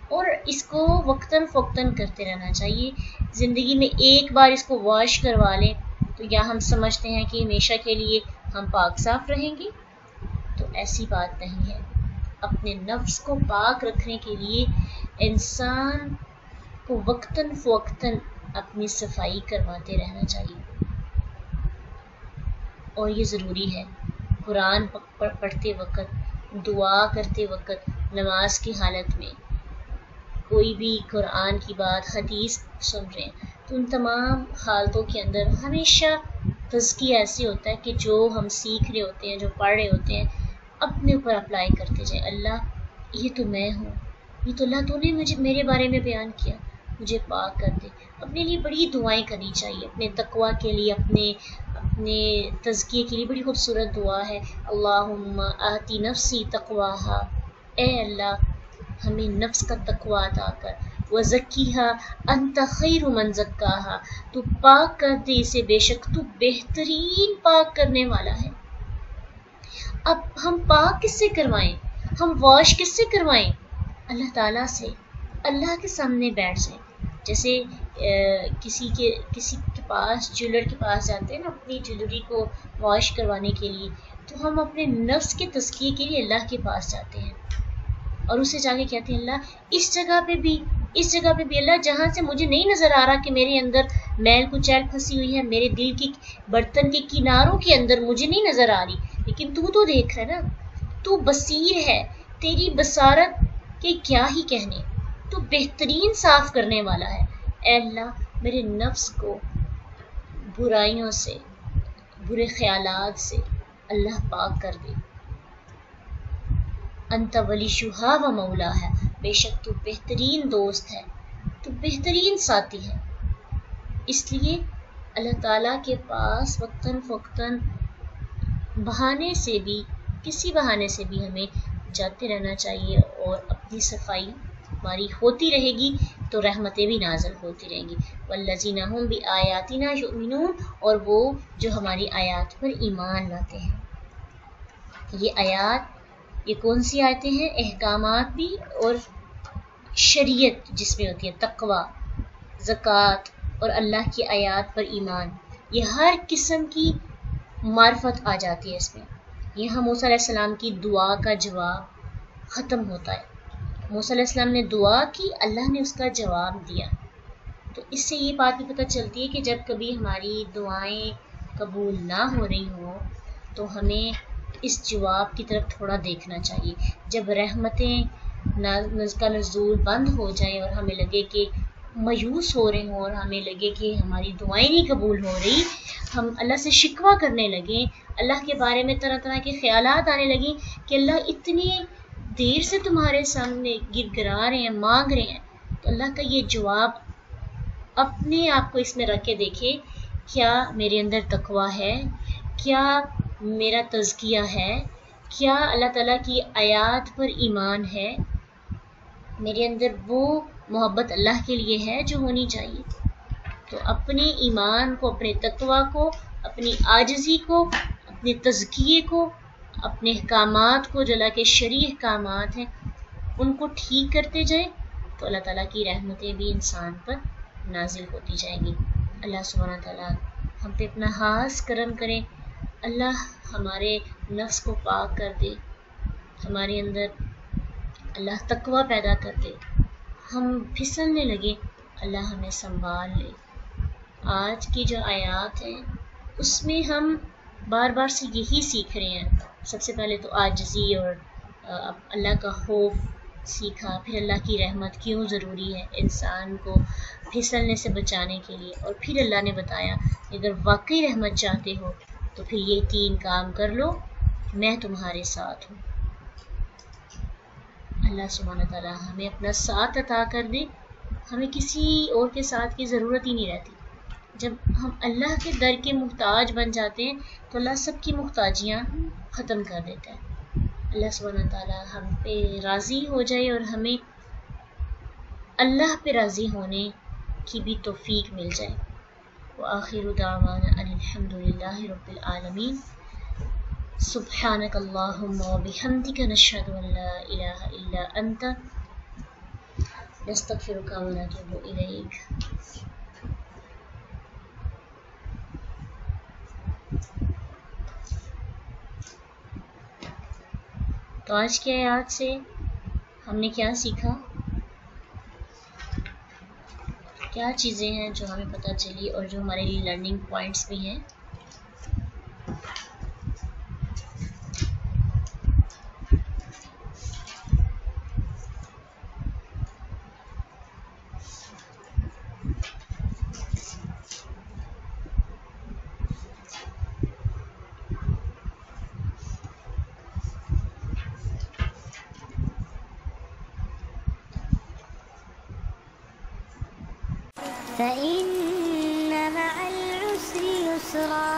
اور اس کو وقتاً فوقتاً کرتے رہنا چاہیے۔ زندگی میں ایک بار اس کو واش کروا لیں تو یا ہم سمجھتے ہیں کہ ہمیشہ کے لیے ہم پاک صاف رہیں گے، تو ایسی بات نہیں ہے۔ اپنے نفس کو پاک رکھنے کے لیے انسان کو وقتاً فوقتاً اپنی صفائی کرواتے رہنا چاہیے، اور یہ ضروری ہے۔ قرآن پڑھتے وقت، دعا کرتے وقت، نماز کی حالت میں، کوئی بھی قرآن کی بات، حدیث سن رہے ہیں، تو ان تمام حالتوں کے اندر ہمیشہ تزکیہ ایسے ہوتا ہے کہ جو ہم سیکھ رہے ہوتے ہیں، جو پڑھ رہے ہوتے ہیں، اپنے اوپر اپلائی کرتے جائیں۔ اللہ یہ تو میں ہوں، یہ تو اللہ تو نے مجھے میرے بارے میں بیان کیا، مجھے پاک کر دے۔ اپنے لیے بڑی دعائیں کرنی چاہیے، اپنے تقوی کے لیے، اپنے تزکیے کے لیے بڑی خوبصورت دعا ہے، اللہم آتی نفسی تقواہا، اے اللہ ہمیں نفس کا تقوی عطا کر، وزکیہا انت خیر من زکاہا، تو پاک کر دے اسے، بے شک تو بہترین پاک کرنے والا ہے۔ اب ہم پاک کس سے کروائیں؟ ہم واش کس سے کروائیں؟ اللہ تعالیٰ سے، اللہ کے سامنے بیٹھ جائیں۔ جیسے کسی کے پاس، جیولر کے پاس جاتے ہیں نا اپنی جیولری کو واش کروانے کے لیے، تو ہم اپنے نفس کے تزکیے کے لیے اللہ کے پاس جاتے ہیں اور اسے جا کے کہتے ہیں، اللہ اس جگہ پہ بھی اللہ، جہاں سے مجھے نہیں نظر آ رہا کہ میرے اندر میل کچیل پھنسی ہوئی ہے، میرے دل کے برتن کے کناروں کے اندر مجھے نہیں نظر آ رہی، لیکن تو دیکھ رہا ہے نا، تو بصیر ہے، تیری بصارت کے کیا ہی کہنے، تو بہترین صاف کرنے والا ہے۔ اے اللہ میرے نفس کو برائیوں سے، برے خیالات سے اللہ پاک کر دے۔ انت ولی شہا و مولا ہے، بے شک تو بہترین دوست ہے، تو بہترین ساتھی ہے۔ اس لیے اللہ تعالیٰ کے پاس وقتاً فوقتاً بہانے سے بھی، کسی بہانے سے بھی ہمیں جاتے رہنا چاہیے، اور اپنی صفائی ہماری ہوتی رہے گی تو رحمتیں بھی نازل ہوتی رہیں گی۔ والذین ھم بآیاتنا یؤمنون، اور وہ جو ہماری آیات پر ایمان لاتے ہیں۔ یہ آیات، یہ کون سی آیتیں ہیں؟ احکامات بھی اور شریعت جس میں ہوتی ہے، تقوی، زکوٰۃ اور اللہ کی آیات پر ایمان، یہ ہر قسم کی معرفت آ جاتی ہے اس میں۔ یہاں موسیٰ علیہ السلام کی دعا کا جواب ختم ہوتا ہے۔ موسیٰ علیہ السلام نے دعا کی، اللہ نے اس کا جواب دیا۔ تو اس سے یہ بات بھی پتہ چلتی ہے کہ جب کبھی ہماری دعائیں قبول نہ ہو رہی ہوں تو ہمیں اس جواب کی طرف تھوڑا دیکھنا چاہیے۔ جب رحمتیں کا نزول بند ہو جائیں اور ہمیں لگے کہ مایوس ہو رہے ہوں، اور ہمیں لگے کہ ہماری دعائیں نہیں قبول ہو رہی، ہم اللہ سے شکوہ کرنے لگیں، اللہ کے بارے میں طرح طرح کے خیالات آنے لگیں کہ اللہ اتنی دیر سے تمہارے سامنے گر گرا رہے ہیں، مانگ رہے ہیں، تو اللہ کا یہ جواب اپنے آپ کو اس میں رکھ کے دیکھے، کیا میرے اندر تقوی ہے؟ کیا میرا تزکیہ ہے؟ کیا اللہ تعالیٰ کی آیات پر ایمان ہے؟ میرے اندر وہ محبت اللہ کے لیے ہے جو ہونی چاہیے؟ تو اپنے ایمان کو، اپنے تقوی کو، اپنی عاجزی کو، اپنے تزکیے کو، اپنے احکامات کو جو اللہ کے شرعی احکامات ہیں ان کو ٹھیک کرتے جائیں، تو اللہ تعالیٰ کی رحمتیں بھی انسان پر نازل ہوتی جائیں گی۔ اللہ سبحانہ تعالیٰ ہم پہ اپنا خاص کرم کرے، اللہ ہمارے نفس کو پاک کر دے، ہمارے اندر اللہ تقوی پیدا کر دے، ہم پھسلنے لگے اللہ ہمیں سنبھال لے۔ آج کی جو آیات ہیں اس میں ہم بار بار سے یہی سیکھ رہے ہیں، سب سے پہلے تو عاجزی اور اللہ کا خوف سیکھا، پھر اللہ کی رحمت کیوں ضروری ہے انسان کو پھسلنے سے بچانے کے لیے، اور پھر اللہ نے بتایا کہ اگر واقعی رحمت چاہتے ہو تو پھر یہ 3 کام کر لو، میں تمہارے ساتھ ہوں۔ اللہ سبحانہ تعالیٰ ہمیں اپنا ساتھ عطا کر دے، ہمیں کسی اور کے ساتھ کی ضرورت ہی نہیں رہتی۔ جب ہم اللہ کے در کے محتاج بن جاتے ہیں تو اللہ سب کی محتاجیاں ختم کر دیتا ہے۔ اللہ سبحانہ تعالیٰ ہم پہ راضی ہو جائے اور ہمیں اللہ پہ راضی ہونے کی بھی توفیق مل جائے۔ وآخر دعوانا ان الحمد للہ رب العالمین۔ سبحانک اللہم وبحمدک نشہد ان لا الہ الا انت نستغفرک ونتوب الیک۔ تو آج کی آیات سے ہم نے کیا سیکھا؟ کیا چیزیں ہیں جو ہمیں پتہ چلی اور جو ہمارے لیے لرننگ پوائنٹس بھی ہیں؟ فإن مع العسر يسرا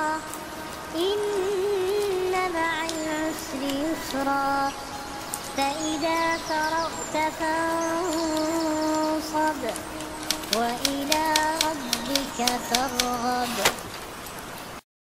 إن مع العسر يسرا فإذا فرغت فانصب وإلى ربك فارغب